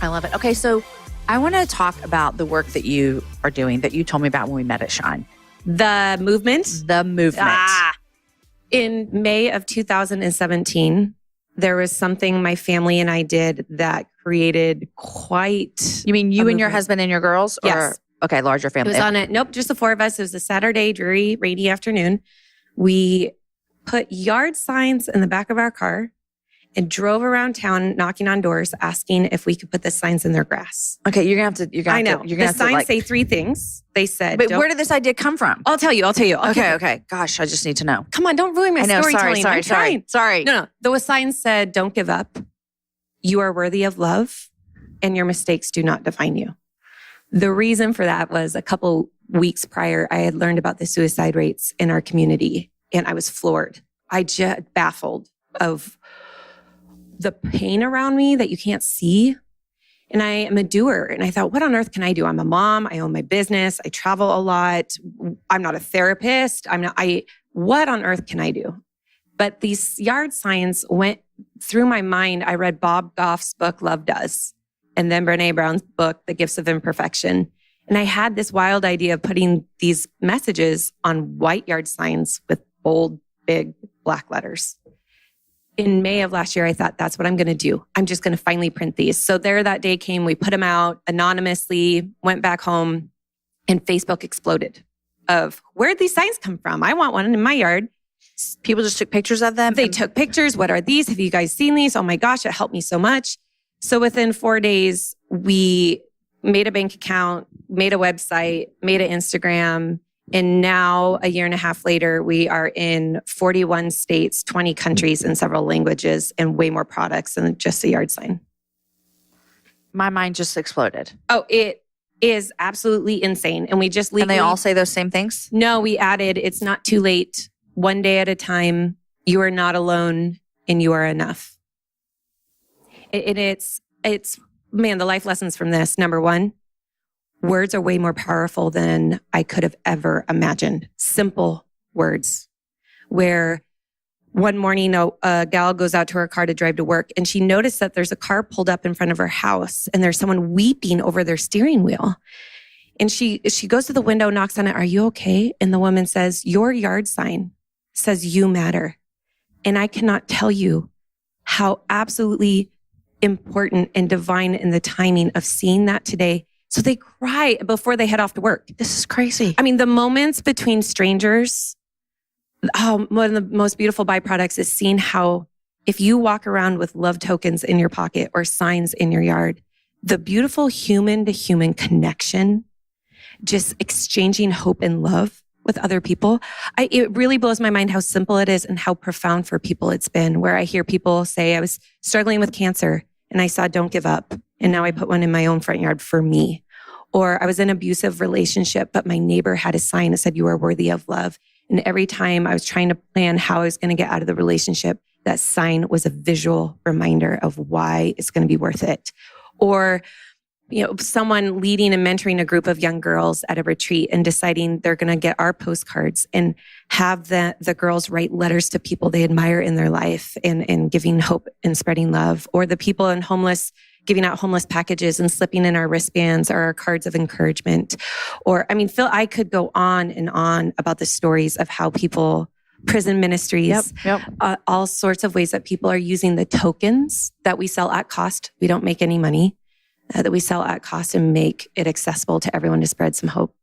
I love it. Okay, so I want to talk about the work that you are doing that you told me about when we met at Shine. The movement. In May of 2017, there was something my family and I did that created quite... You mean you and your husband and your girls? Or, yes. Okay, larger family. It was on it. Nope, just the four of us. It was a Saturday, dreary, rainy afternoon. We put yard signs in the back of our car and drove around town knocking on doors asking if we could put the signs in their grass. Okay, you're going to have to... I know. The signs say three things. They said... But where did this idea come from? I'll tell you. Okay. Gosh, I just need to know. Come on, don't ruin my storytelling. Sorry. No. The sign said, don't give up. You are worthy of love and your mistakes do not define you. The reason for that was a couple weeks prior, I had learned about the suicide rates in our community and I was floored. I just baffled of the pain around me that you can't see. And I am a doer. And I thought, what on earth can I do? I'm a mom. I own my business. I travel a lot. I'm not a therapist. What on earth can I do? But these yard signs went through my mind. I read Bob Goff's book, Love Does, and then Brene Brown's book, The Gifts of Imperfection. And I had this wild idea of putting these messages on white yard signs with bold, big black letters. In May of last year, I thought, that's what I'm going to do. I'm just going to finally print these. So there that day came, we put them out anonymously, went back home, and Facebook exploded of, where'd these signs come from? I want one in my yard. People just took pictures of them? They took pictures. What are these? Have you guys seen these? Oh my gosh, it helped me so much. So within 4 days, we made a bank account, made a website, made an Instagram. And now, a year and a half later, we are in 41 states, 20 countries, and several languages, and way more products than just a yard sign. My mind just exploded. Oh, it is absolutely insane. And we just legally... And they all say those same things? No, we added, it's not too late. One day at a time. You are not alone, and you are enough. It's man, the life lessons from this. Number one, words are way more powerful than I could have ever imagined. Simple words. Where one morning, a gal goes out to her car to drive to work, and she noticed that there's a car pulled up in front of her house, and there's someone weeping over their steering wheel. And she goes to the window, knocks on it. Are you okay? And the woman says, your yard sign says you matter. And I cannot tell you how absolutely important and divine in the timing of seeing that today. So they cry before they head off to work. This is crazy. I mean, the moments between strangers, one of the most beautiful byproducts is seeing how if you walk around with love tokens in your pocket or signs in your yard, the beautiful human to human connection, just exchanging hope and love with other people. It really blows my mind how simple it is and how profound for people it's been, where I hear people say, I was struggling with cancer and I saw don't give up. And now I put one in my own front yard for me. Or I was in an abusive relationship, but my neighbor had a sign that said, you are worthy of love. And every time I was trying to plan how I was going to get out of the relationship, that sign was a visual reminder of why it's going to be worth it. Or, someone leading and mentoring a group of young girls at a retreat and deciding they're going to get our postcards and have the girls write letters to people they admire in their life and giving hope and spreading love. Or the people in homeless, giving out homeless packages and slipping in our wristbands or our cards of encouragement. Or, Phil, I could go on and on about the stories of how people, prison ministries, all sorts of ways that people are using the tokens that we sell at cost. We don't make any money. That we sell at cost and make it accessible to everyone to spread some hope.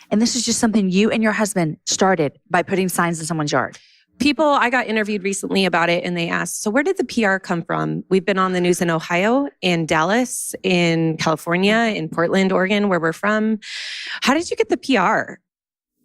And this is just something you and your husband started by putting signs in someone's yard. I got interviewed recently about it and they asked, so where did the PR come from? We've been on the news in Ohio, in Dallas, in California, in Portland, Oregon, where we're from. How did you get the PR?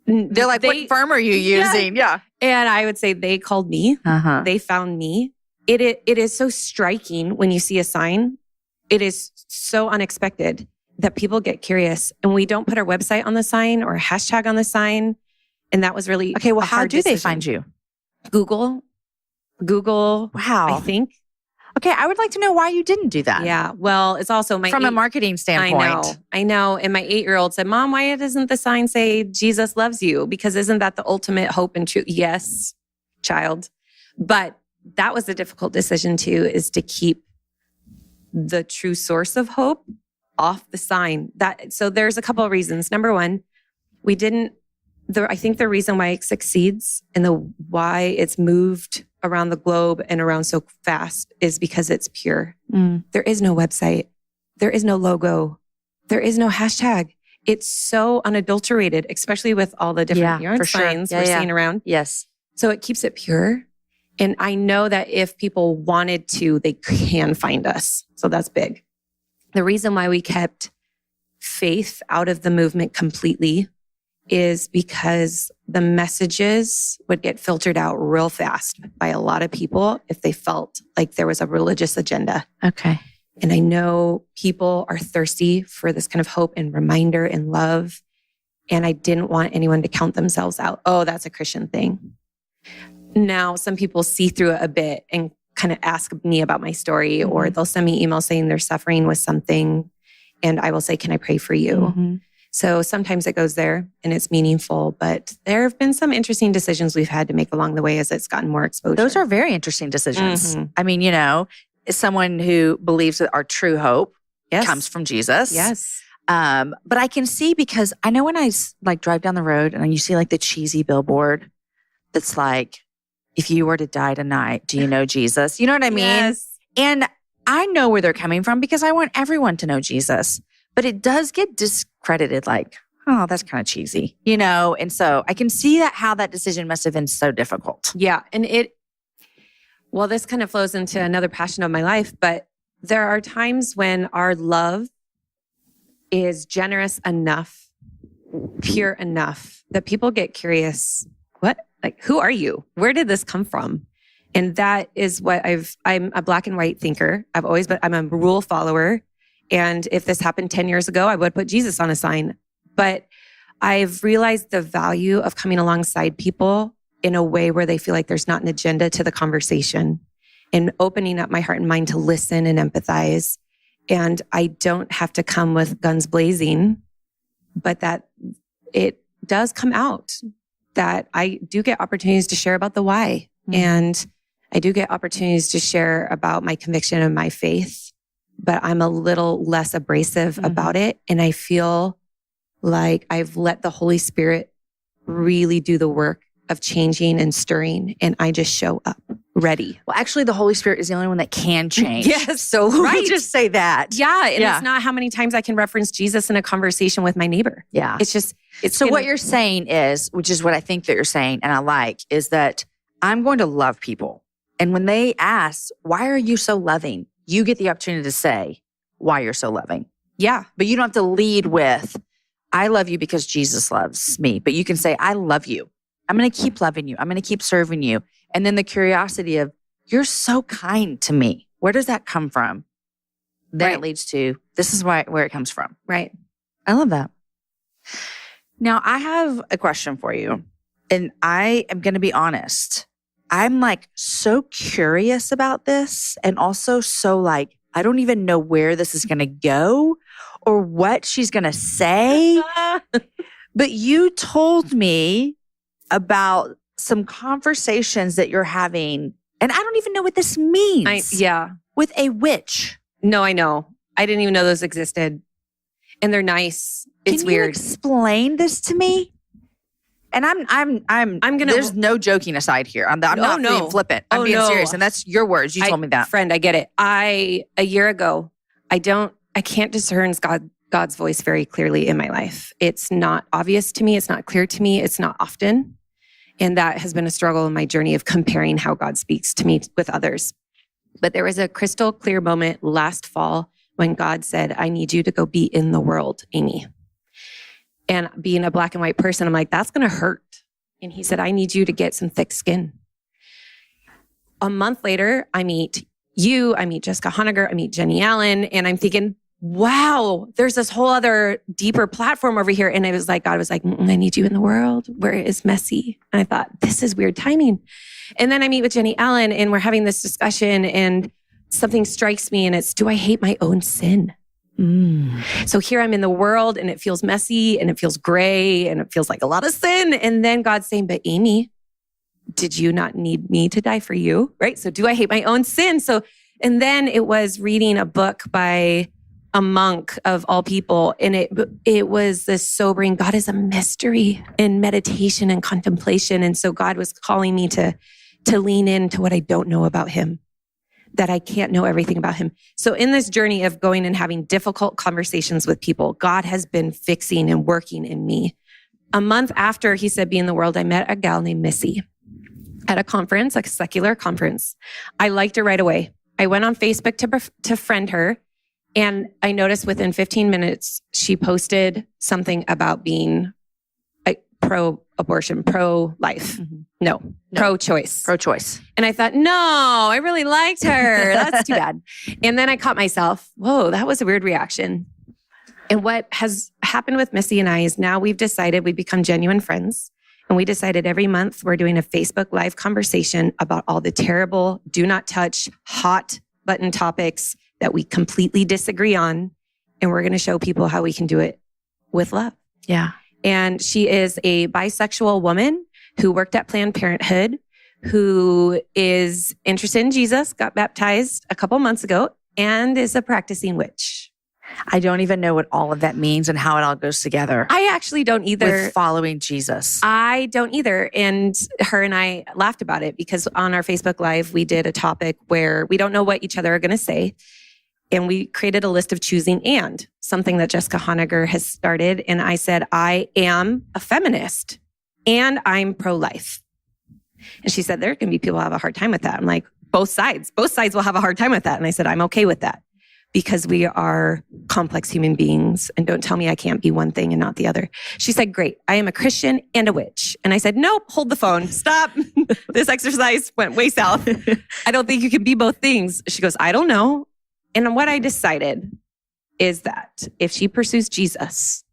They're like, what firm are you using? Yeah. And I would say they called me. They found me. It is so striking when you see a sign. It is so unexpected that people get curious, and we don't put our website on the sign or a hashtag on the sign. And that was really okay. Well, how do they decision. find you? Google. Wow. I think. Okay. I would like to know why you didn't do that. Yeah. Well, it's also from a marketing standpoint. I know. And my 8-year-old said, Mom, why doesn't the sign say Jesus loves you? Because isn't that the ultimate hope and truth? Yes, child. But that was a difficult decision too, is to keep the true source of hope off the sign. So there's a couple of reasons. Number one, I think the reason why it succeeds and why it's moved around the globe and around so fast is because it's pure. There is no website. There is no logo. There is no hashtag. It's so unadulterated, especially with all the different yard signs we're seeing around. Yes. So it keeps it pure. And I know that if people wanted to, they can find us. So that's big. The reason why we kept faith out of the movement completely is because the messages would get filtered out real fast by a lot of people if they felt like there was a religious agenda. Okay. And I know people are thirsty for this kind of hope and reminder and love. And I didn't want anyone to count themselves out. Oh, that's a Christian thing. Now, some people see through it a bit and kind of ask me about my story, or they'll send me emails saying they're suffering with something. And I will say, can I pray for you? So sometimes it goes there and it's meaningful, but there have been some interesting decisions we've had to make along the way as it's gotten more exposure. Those are very interesting decisions. I mean, as someone who believes that our true hope comes from Jesus. Yes. But I can see, because I know when I drive down the road and you see the cheesy billboard that's like, if you were to die tonight, do you know Jesus? You know what I mean? Yes. And I know where they're coming from because I want everyone to know Jesus. But it does get discredited, oh, that's kind of cheesy, And so I can see how that decision must have been so difficult. Yeah. And this kind of flows into another passion of my life, but there are times when our love is generous enough, pure enough that people get curious. What? Like, who are you? Where did this come from? And that is what I'm a black and white thinker. I'm a rule follower. And if this happened 10 years ago, I would put Jesus on a sign. But I've realized the value of coming alongside people in a way where they feel like there's not an agenda to the conversation, and opening up my heart and mind to listen and empathize. And I don't have to come with guns blazing, but that it does come out that I do get opportunities to share about the why. And I do get opportunities to share about my conviction and my faith, but I'm a little less abrasive about it. And I feel like I've let the Holy Spirit really do the work of changing and stirring, and I just show up ready. Well, actually, the Holy Spirit is the only one that can change. Yes. So let me just say that. Yeah. And it's not how many times I can reference Jesus in a conversation with my neighbor. Yeah. So what you're saying is, which is what I think that you're saying, and I like, is that I'm going to love people. And when they ask, why are you so loving? You get the opportunity to say why you're so loving. Yeah. But you don't have to lead with, I love you because Jesus loves me. But you can say, I love you. I'm going to keep loving you. I'm going to keep serving you. And then the curiosity of, you're so kind to me. Where does that come from? Then it leads to, this is where it comes from. Right. I love that. Now, I have a question for you. And I am going to be honest. I'm like so curious about this. And also so like, I don't even know where this is going to go or what she's going to say. But you told me about some conversations that you're having, and I don't even know what this means. With a witch. No, I know. I didn't even know those existed. And they're nice. It's weird. Can you explain this to me? And I'm gonna. There's no joking aside here. I'm not being flippant. I'm being serious, and that's your words. You told me that, friend. I get it. A year ago, I can't discern God's voice very clearly in my life. It's not obvious to me. It's not clear to me. It's not often. And that has been a struggle in my journey of comparing how God speaks to me with others. But there was a crystal clear moment last fall when God said, I need you to go be in the world, Amy. And being a black and white person, I'm like, that's going to hurt. And he said, I need you to get some thick skin. A month later, I meet you, I meet Jessica Honegger, I meet Jenny Allen, and I'm thinking, wow, there's this whole other deeper platform over here. And it was like, God was like, I need you in the world where it is messy. And I thought, this is weird timing. And then I meet with Jenny Allen and we're having this discussion and something strikes me and it's, do I hate my own sin? So here I'm in the world and it feels messy and it feels gray and it feels like a lot of sin. And then God's saying, but Amy, did you not need me to die for you? Right? So do I hate my own sin? And then it was reading a book by a monk of all people. And it was this sobering, God is a mystery in meditation and contemplation. And so God was calling me to lean into what I don't know about him, that I can't know everything about him. So in this journey of going and having difficult conversations with people, God has been fixing and working in me. A month after he said, be in the world, I met a gal named Missy at a conference, like a secular conference. I liked her right away. I went on Facebook to friend her. And I noticed within 15 minutes, she posted something about being pro-abortion, pro-life. No, pro-choice. Pro-choice. And I thought, no, I really liked her. That's too bad. And then I caught myself, whoa, that was a weird reaction. And what has happened with Missy and I is now we've become genuine friends. And we decided every month we're doing a Facebook Live conversation about all the terrible, do not touch, hot button topics that we completely disagree on. And we're going to show people how we can do it with love. Yeah. And she is a bisexual woman who worked at Planned Parenthood, who is interested in Jesus, got baptized a couple months ago, and is a practicing witch. I don't even know what all of that means and how it all goes together. I actually don't either. With following Jesus. I don't either. And her and I laughed about it because on our Facebook Live, we did a topic where we don't know what each other are going to say. And we created a list of choosing and, something that Jessica Honegger has started. And I said, I am a feminist and I'm pro-life. And she said, there can be people who have a hard time with that. I'm like, both sides will have a hard time with that. And I said, I'm okay with that. because we are complex human beings. And don't tell me I can't be one thing and not the other. She said, great, I am a Christian and a witch. And I said, nope, hold the phone. Stop. This exercise went way south. I don't think you can be both things. She goes, I don't know. And what I decided is that if she pursues Jesus,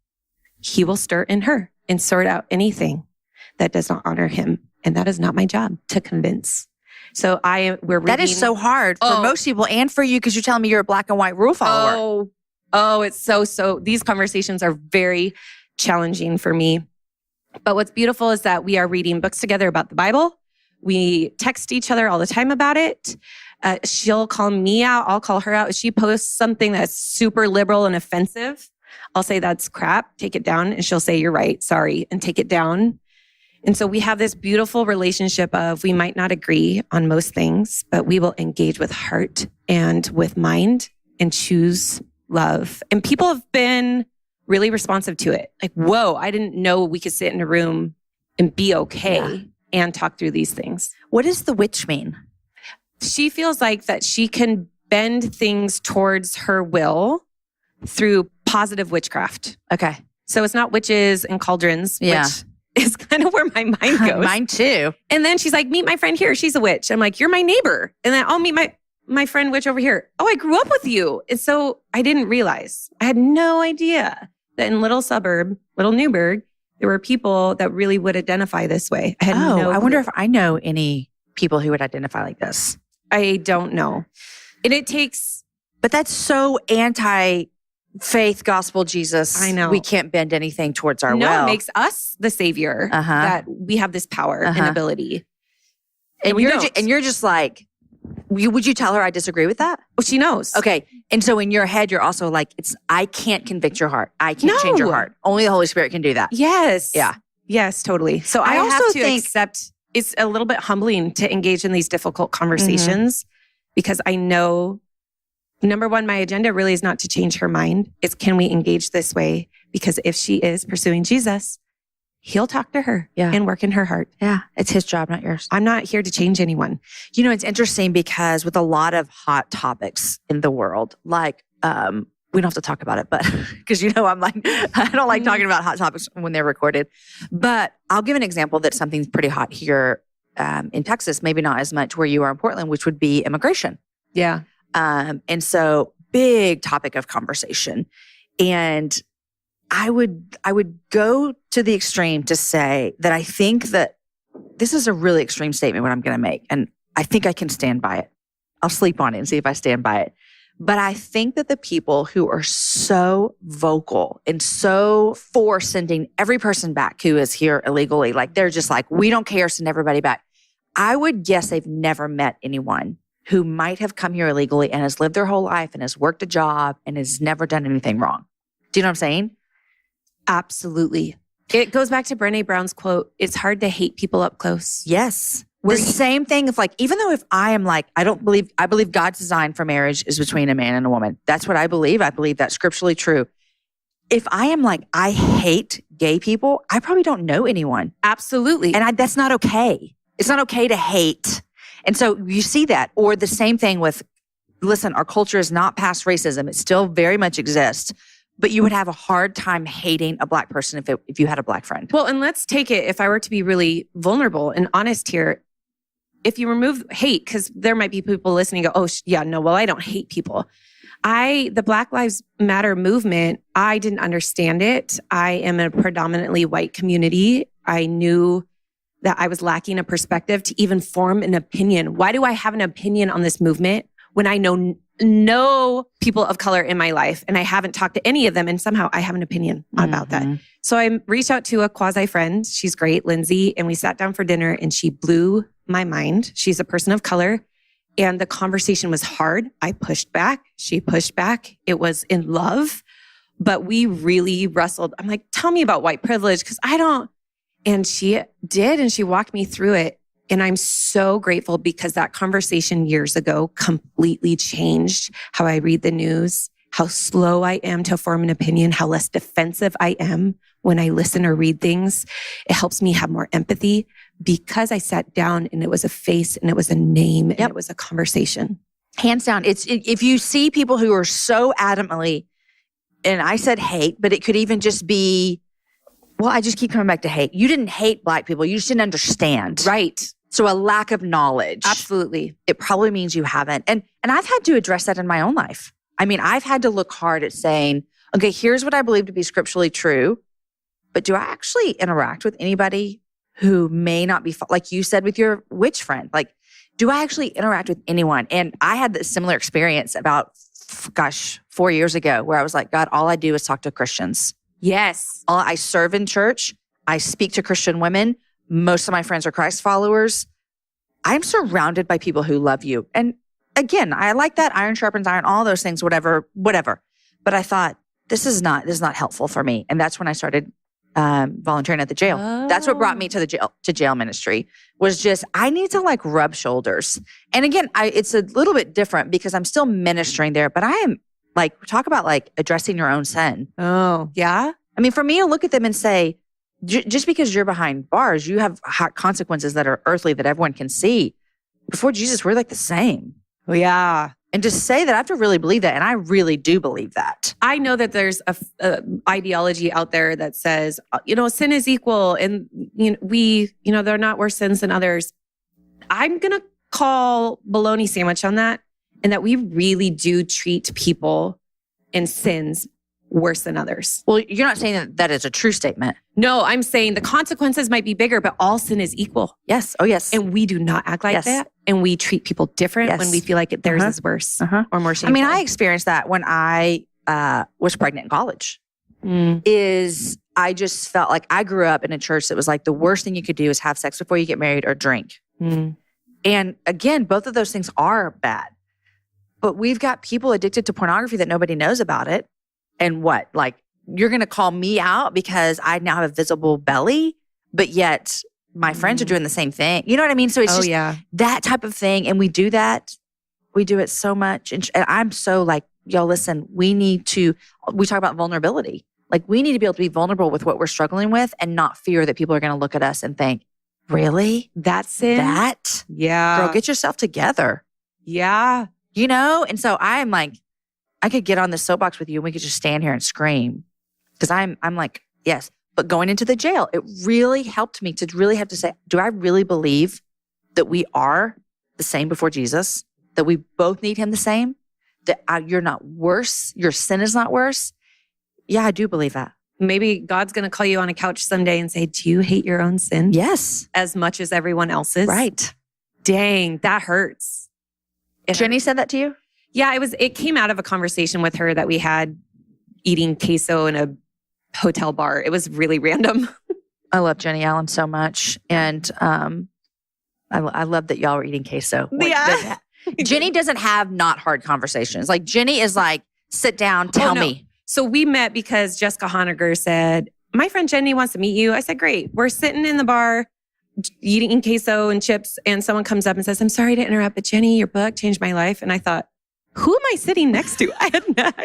he will stir in her and sort out anything that does not honor him. And that is not my job to convince. So we're reading. That is so hard for most people and for you because you're telling me you're a black and white rule follower. It's so, these conversations are very challenging for me. But what's beautiful is that we are reading books together about the Bible. We text each other all the time about it. She'll call me out. I'll call her out. If she posts something that's super liberal and offensive, I'll say, that's crap. Take it down. And she'll say, you're right. Sorry. And take it down. And so we have this beautiful relationship of we might not agree on most things, but we will engage with heart and with mind and choose love. And people have been really responsive to it. Like, whoa, I didn't know we could sit in a room and be okay and talk through these things. What does the witch mean? She feels like that she can bend things towards her will through positive witchcraft. Okay. So it's not witches and cauldrons, which is kind of where my mind goes. Mine too. And then she's like, meet my friend here. She's a witch. I'm like, you're my neighbor. And then I'll meet my friend witch over here. Oh, I grew up with you. And so I didn't realize. I had no idea that in little Newburgh, there were people that really would identify this way. I wonder if I know any people who would identify like this. I don't know. And it takes... But that's so anti-faith, gospel, Jesus. I know. We can't bend anything towards our will. No, it makes us the savior, that we have this power and ability. And you're just like, would you tell her I disagree with that? Well, she knows. Okay. And so in your head, you're also like, I can't convict your heart. I can't change your heart. Only the Holy Spirit can do that. Yes. Yeah. Yes, totally. So I also have to think accept it's a little bit humbling to engage in these difficult conversations because I know, number one, my agenda really is not to change her mind. It's can we engage this way? Because if she is pursuing Jesus, he'll talk to her and work in her heart. Yeah. It's his job, not yours. I'm not here to change anyone. You know, it's interesting because with a lot of hot topics in the world, like, we don't have to talk about it, but because I'm like, I don't like talking about hot topics when they're recorded. But I'll give an example that's something pretty hot here in Texas, maybe not as much where you are in Portland, which would be immigration. Yeah. And so big topic of conversation. And I would go to the extreme to say that I think that this is a really extreme statement what I'm going to make. And I think I can stand by it. I'll sleep on it and see if I stand by it. But I think that the people who are so vocal and so for sending every person back who is here illegally, like they're just like, we don't care, send everybody back. I would guess they've never met anyone who might have come here illegally and has lived their whole life and has worked a job and has never done anything wrong. Do you know what I'm saying? Absolutely. It goes back to Brené Brown's quote, it's hard to hate people up close. Yes. The same thing of like, even though if I am like, I believe God's design for marriage is between a man and a woman. That's what I believe. I believe that's scripturally true. If I am like, I hate gay people, I probably don't know anyone. Absolutely. And that's not okay. It's not okay to hate. And so you see that. Or the same thing with, listen, our culture is not past racism. It still very much exists. But you would have a hard time hating a black person if you had a black friend. Well, and let's take it, if I were to be really vulnerable and honest here, if you remove hate, because there might be people listening go, I don't hate people. The Black Lives Matter movement, I didn't understand it. I am in a predominantly white community. I knew that I was lacking a perspective to even form an opinion. Why do I have an opinion on this movement when I know no people of color in my life and I haven't talked to any of them and somehow I have an opinion about that? So I reached out to a quasi friend. She's great, Lindsay, and we sat down for dinner and she blew my mind. She's a person of color and the conversation was hard. I pushed back. She pushed back. It was in love, but we really wrestled. I'm like, tell me about white privilege because I don't. And she did, and she walked me through it. And I'm so grateful because that conversation years ago completely changed how I read the news, how slow I am to form an opinion, how less defensive I am when I listen or read things. It helps me have more empathy because I sat down and it was a face and it was a name and it was a conversation. Hands down. If you see people who are so adamantly, and I said hate, but it could even just be, well, I just keep coming back to hate. You didn't hate Black people. You just didn't understand. Right. So a lack of knowledge. Absolutely. It probably means you haven't. And I've had to address that in my own life. I mean, I've had to look hard at saying, okay, here's what I believe to be scripturally true, but do I actually interact with anybody who may not be, like you said with your witch friend? Like, do I actually interact with anyone? And I had this similar experience about, 4 years ago where I was like, God, all I do is talk to Christians. Yes. I serve in church. I speak to Christian women. Most of my friends are Christ followers. I'm surrounded by people who love you. And again, I like that iron sharpens iron, all those things, whatever. But I thought, this is not helpful for me. And that's when I started volunteering at the jail. Oh. That's what brought me to the jail ministry, was just, I need to like rub shoulders. And again, it's a little bit different because I'm still ministering there, but I am like, talk about like addressing your own sin. Oh, yeah. I mean, for me to look at them and say, just because you're behind bars, you have consequences that are earthly that everyone can see. Before Jesus, we're like the same. Oh, yeah. And to say that, I have to really believe that. And I really do believe that. I know that there's a ideology out there that says, sin is equal and they're not worse sins than others. I'm going to call baloney sandwich on that, and that we really do treat people and sins worse than others. Well, you're not saying that is a true statement. No, I'm saying the consequences might be bigger, but all sin is equal. Yes. Oh, yes. And we do not act like that. And we treat people different when we feel like theirs is worse or more shameful. I mean, I experienced that when I was pregnant in college. Is I just felt like I grew up in a church that was like the worst thing you could do is have sex before you get married or drink. And again, both of those things are bad. But we've got people addicted to pornography that nobody knows about it. And what? Like, you're going to call me out because I now have a visible belly, but yet my friends are doing the same thing. You know what I mean? So it's just that type of thing. And we do that. We do it so much. And I'm so like, y'all, listen, we talk about vulnerability. Like, we need to be able to be vulnerable with what we're struggling with and not fear that people are going to look at us and think, really? That's it? That? Yeah. Girl, get yourself together. Yeah. And so I'm like, I could get on this soapbox with you and we could just stand here and scream. Because I'm like, yes. But going into the jail, it really helped me to really have to say, do I really believe that we are the same before Jesus? That we both need him the same? That you're not worse? Your sin is not worse? Yeah, I do believe that. Maybe God's going to call you on a couch someday and say, do you hate your own sin? Yes. As much as everyone else's? Right. Dang, that hurts. Jenny said that to you? Yeah, it came out of a conversation with her that we had eating queso in a hotel bar. It was really random. I love Jenny Allen so much. And I love that y'all were eating queso. Yeah. Jenny doesn't have not hard conversations. Like, Jenny is like, sit down, tell me. So we met because Jessica Honegger said, my friend Jenny wants to meet you. I said, great. We're sitting in the bar eating queso and chips, and someone comes up and says, I'm sorry to interrupt, but Jenny, your book changed my life. And I thought, who am I sitting next to? I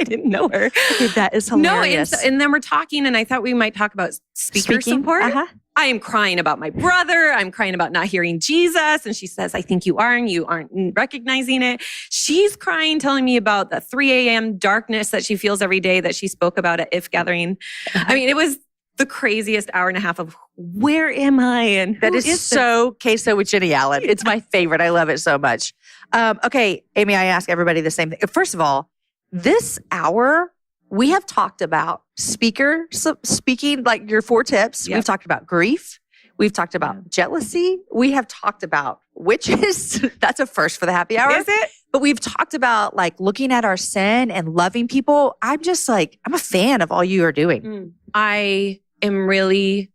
didn't know her. Okay, that is hilarious. No, and then we're talking, and I thought we might talk about speaker support. I am crying about my brother. I'm crying about not hearing Jesus. And she says, I think you are, and you aren't recognizing it. She's crying, telling me about the 3 a.m. darkness that she feels every day that she spoke about at IF Gathering. I mean, it was the craziest hour and a half of where am I? And that is so queso with Jenny Allen. It's my favorite. I love it so much. Okay, Amy, I ask everybody the same thing. First of all, this hour, we have talked about speaking, like your 4 tips. Yep. We've talked about grief. We've talked about jealousy. We have talked about witches. That's a first for the happy hour. Is it? But we've talked about like looking at our sin and loving people. I'm just like, I'm a fan of all you are doing. I am really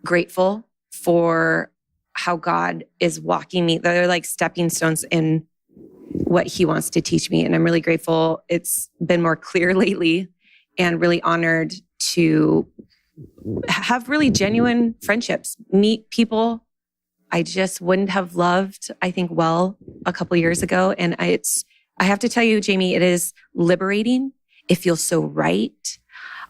grateful for how God is walking me. They're like stepping stones in what he wants to teach me. And I'm really grateful. It's been more clear lately, and really honored to have really genuine friendships, meet people I just wouldn't have loved, I think, well, a couple years ago. And I have to tell you, Jamie, it is liberating. It feels so right.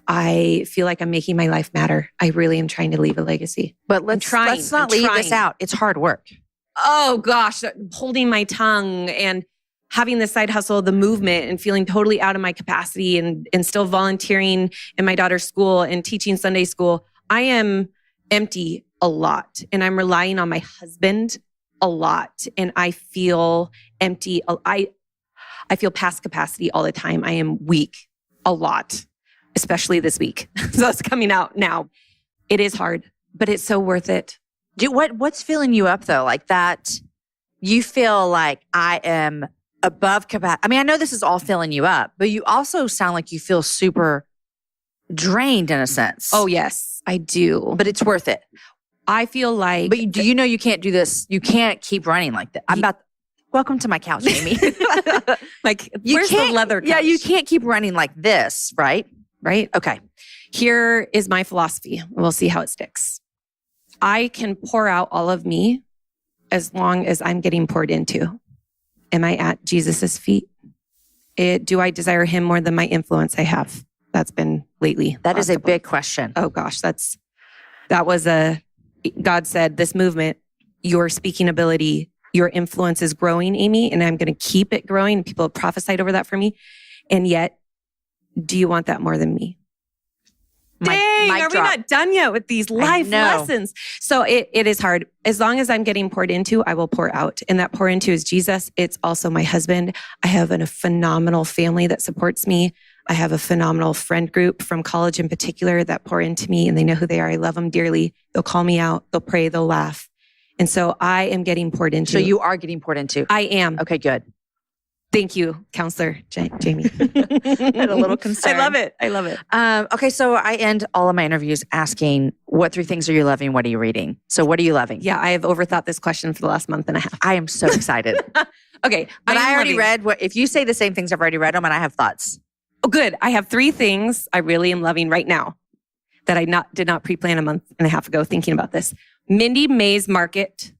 I feel like I'm making my life matter. I really am trying to leave a legacy. But let's not leave this out. It's hard work. Oh gosh, holding my tongue and having this side hustle, the movement, and feeling totally out of my capacity and still volunteering in my daughter's school and teaching Sunday school, I am empty a lot. And I'm relying on my husband a lot. And I feel empty. I feel past capacity all the time. I am weak a lot, especially this week. So it's coming out now. It is hard, but it's so worth it. What's filling you up though? Like that you feel like I am above capacity. I mean, I know this is all filling you up, but you also sound like you feel super drained in a sense. Oh, yes, I do. But it's worth it. I feel like... But do you know you can't do this? You can't keep running like that. Welcome to my couch, Jamie. Like, where's the leather couch? Yeah, you can't keep running like this, right? Right? Okay. Here is my philosophy. We'll see how it sticks. I can pour out all of me as long as I'm getting poured into. Am I at Jesus's feet? Do I desire him more than my influence I have? That's been lately. That is a big question. Oh gosh, God said, this movement, your speaking ability, your influence is growing, Amy, and I'm going to keep it growing. People have prophesied over that for me. And yet, do you want that more than me? Dang, are we not done yet with these life lessons? So it is hard. As long as I'm getting poured into, I will pour out. And that pour into is Jesus. It's also my husband. I have a phenomenal family that supports me. I have a phenomenal friend group from college in particular that pour into me, and they know who they are. I love them dearly. They'll call me out. They'll pray. They'll laugh. And so I am getting poured into. So you are getting poured into. I am. Okay, good. Thank you, Counselor Jamie. I had a little concern. I love it. Okay, so I end all of my interviews asking, what 3 things are you loving? What are you reading? So what are you loving? Yeah, I have overthought this question for the last month and a half. I am so excited. Okay. But I already read, if you say the same things, I've already read them and I have thoughts. Oh, good. I have 3 things I really am loving right now that I did not pre-plan a month and a half ago thinking about this. Mindy May's Market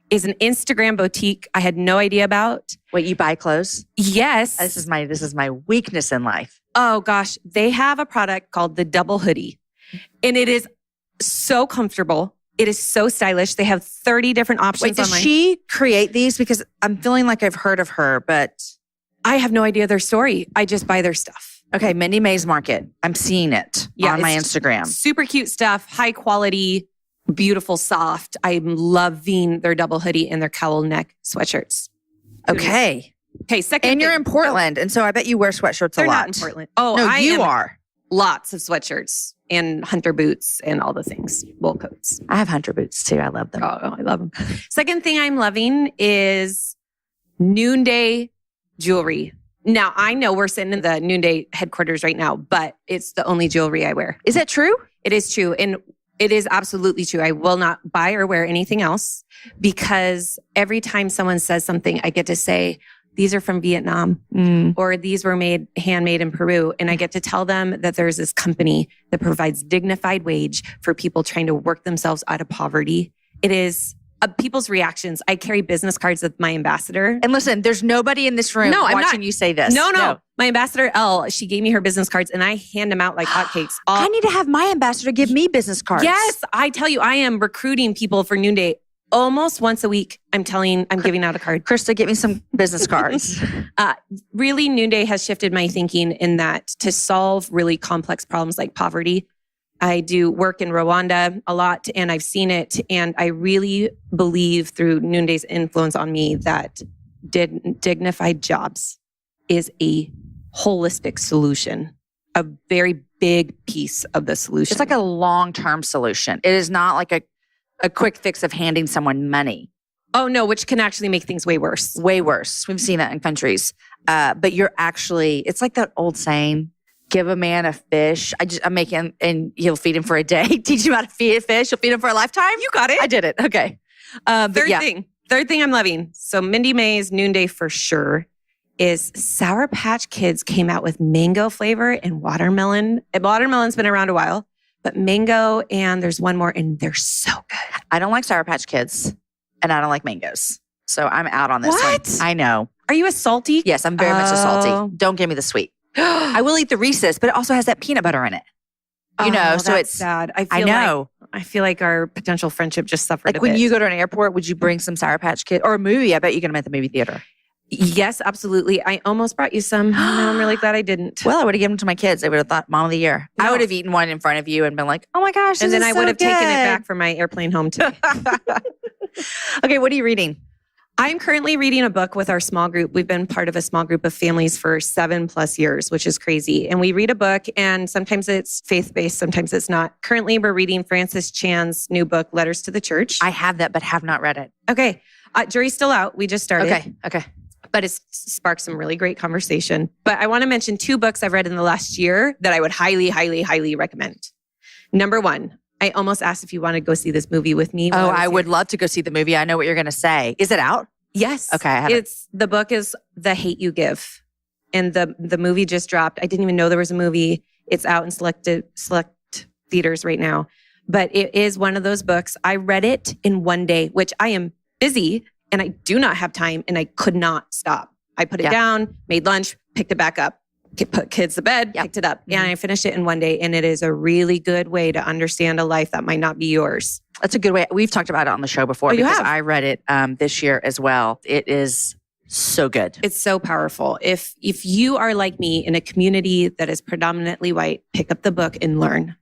is an Instagram boutique I had no idea about. Wait, you buy clothes? Yes. This is my weakness in life. Oh gosh, they have a product called the Double Hoodie, and it is so comfortable. It is so stylish. They have 30 different options. Wait, does online. she create these? Because I'm feeling like I've heard of her, but I have no idea their story. I just buy their stuff. Okay, Mindy May's Market. I'm seeing it on my Instagram. Super cute stuff, high quality, beautiful, soft. I'm loving their double hoodie and their cowl neck sweatshirts. Okay. Okay, second And you're in Portland, and so I bet you wear sweatshirts a lot. They're not in Portland. Oh, no, you are. Lots of sweatshirts and hunter boots and all the things, wool coats. I have hunter boots too. I love them. Oh, I love them. Second thing I'm loving is Noonday jewelry. Now, I know we're sitting in the Noonday headquarters right now, but it's the only jewelry I wear. Is that true? It is true. And it is absolutely true. I will not buy or wear anything else because every time someone says something, I get to say, these are from Vietnam or these were handmade in Peru. And I get to tell them that there's this company that provides dignified wage for people trying to work themselves out of poverty. It is people's reactions. I carry business cards with my ambassador. And listen, there's nobody in this room watching you say this. No. My ambassador, Elle, she gave me her business cards and I hand them out like hotcakes. I need to have my ambassador give me business cards. Yes, I tell you, I am recruiting people for Noonday almost once a week. I'm giving out a card. Krista, get me some business cards. Really, Noonday has shifted my thinking in that to solve really complex problems like poverty. I do work in Rwanda a lot and I've seen it. And I really believe through Noonday's influence on me that dignified jobs is a holistic solution, a very big piece of the solution. It's like a long-term solution. It is not like a quick fix of handing someone money. Oh no, which can actually make things way worse. Way worse. We've seen that in countries. But it's like that old saying, give a man a fish. I'm making, and he'll feed him for a day. Teach him how to feed a fish. He'll feed him for a lifetime. You got it. I did it. Okay. Third thing I'm loving. So Mindy May's Noonday for sure is Sour Patch Kids came out with mango flavor and watermelon. Watermelon's been around a while, but mango and there's one more and they're so good. I don't like Sour Patch Kids and I don't like mangoes. So I'm out on this one. I know. Are you a salty? Yes, I'm very much a salty. Don't give me the sweet. I will eat the Reese's, but it also has that peanut butter in it. So it's sad. I feel like our potential friendship just suffered like a when bit. you go to an airport, would you bring some Sour Patch Kid or a movie? I bet you get them at the movie theater. Yes, absolutely. I almost brought you some. Now I'm really glad I didn't. Well, I would have given them to my kids. They would have thought Mom of the Year. No. I would have eaten one in front of you and been like, oh my gosh, And then I would have taken it good. back for my airplane home today. Okay, what are you reading? I'm currently reading a book with our small group. We've been part of a small group of families for 7+ years, which is crazy. And we read a book, and sometimes it's faith-based, sometimes it's not. Currently, we're reading Francis Chan's new book, Letters to the Church. I have that, but have not read it. Okay. Jury's still out. We just started. Okay. But it's sparked some really great conversation. But I want to mention 2 books I've read in the last year that I would highly, highly, highly recommend. Number 1, I almost asked if you want to go see this movie with me. Oh, I would love to go see the movie. I know what you're going to say. Is it out? Yes. Okay. The book is The Hate You Give. And the movie just dropped. I didn't even know there was a movie. It's out in select theaters right now. But it is one of those books. I read it in one day, which I am busy and I do not have time and I could not stop. I put it down, made lunch, picked it back up. Put kids to bed, picked it up. And I finished it in one day. And it is a really good way to understand a life that might not be yours. That's a good way. We've talked about it on the show before because have? I read it this year as well. It is so good. It's so powerful. If you are like me in a community that is predominantly white, pick up the book and learn.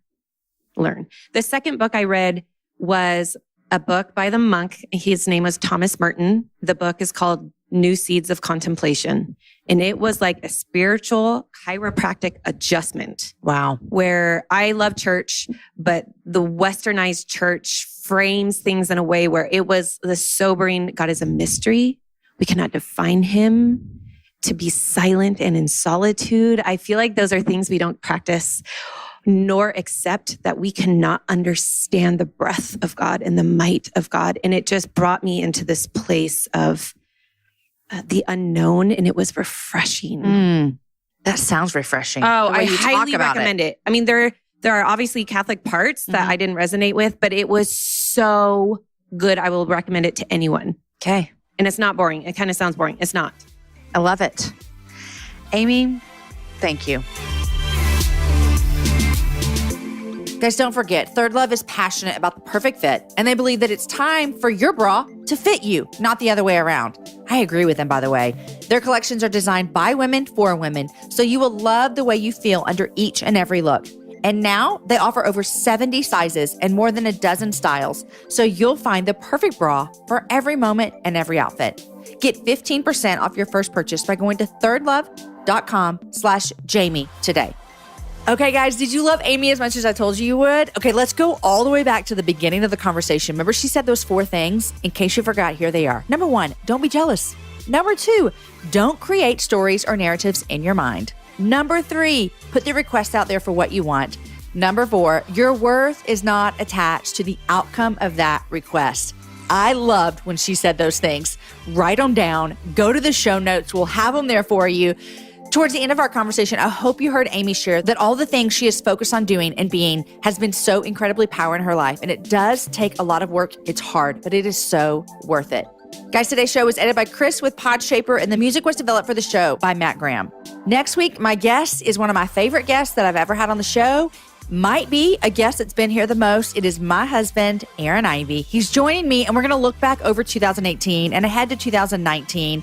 The second book I read was a book by the monk. His name was Thomas Merton. The book is called New Seeds of Contemplation. And it was like a spiritual chiropractic adjustment. Wow. Where I love church, but the westernized church frames things in a way where it was the sobering, God is a mystery. We cannot define him. To be silent and in solitude. I feel like those are things we don't practice nor accept, that we cannot understand the breath of God and the might of God. And it just brought me into this place of the unknown, and it was refreshing. That sounds refreshing. Oh, I highly recommend it. I mean, there are obviously Catholic parts that I didn't resonate with, but it was so good. I will recommend it to anyone. Okay. And it's not boring. It kind of sounds boring. It's not. I love it. Amy, thank you. Guys, don't forget, Third Love is passionate about the perfect fit, and they believe that it's time for your bra to fit you, not the other way around. I agree with them, by the way. Their collections are designed by women for women, so you will love the way you feel under each and every look. And now they offer over 70 sizes and more than a dozen styles, so you'll find the perfect bra for every moment and every outfit. Get 15% off your first purchase by going to thirdlove.com/Jamie today. Okay, guys, did you love Amy as much as I told you would? Okay, let's go all the way back to the beginning of the conversation. Remember, she said those 4 things? In case you forgot, here they are. Number 1, don't be jealous. Number 2, don't create stories or narratives in your mind. Number 3, put the request out there for what you want. Number 4, your worth is not attached to the outcome of that request. I loved when she said those things. Write them down. Go to the show notes. We'll have them there for you. Towards the end of our conversation, I hope you heard Amy share that all the things she is focused on doing and being has been so incredibly powerful in her life. And it does take a lot of work. It's hard, but it is so worth it. Guys, today's show was edited by Chris with Podshaper, and the music was developed for the show by Matt Graham. Next week, my guest is one of my favorite guests that I've ever had on the show. Might be a guest that's been here the most. It is my husband, Aaron Ivey. He's joining me, and we're going to look back over 2018 and ahead to 2019.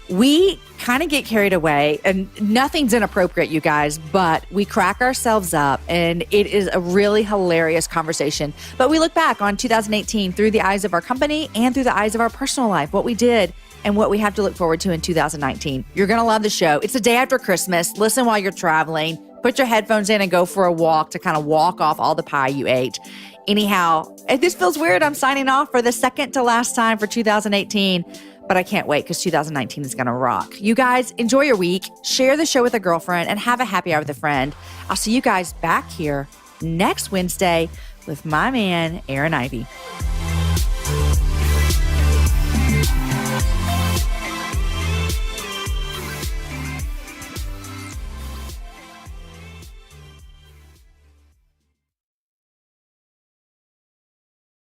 We kind of get carried away, and nothing's inappropriate, you guys, but we crack ourselves up, and it is a really hilarious conversation. But we look back on 2018 through the eyes of our company and through the eyes of our personal life, what we did and what we have to look forward to in 2019. You're going to love the show. It's the day after Christmas. Listen while you're traveling. Put your headphones in and go for a walk to kind of walk off all the pie you ate. Anyhow, if this feels weird, I'm signing off for the second to last time for 2018. But I can't wait because 2019 is going to rock. You guys, enjoy your week. Share the show with a girlfriend and have a happy hour with a friend. I'll see you guys back here next Wednesday with my man, Aaron Ivey.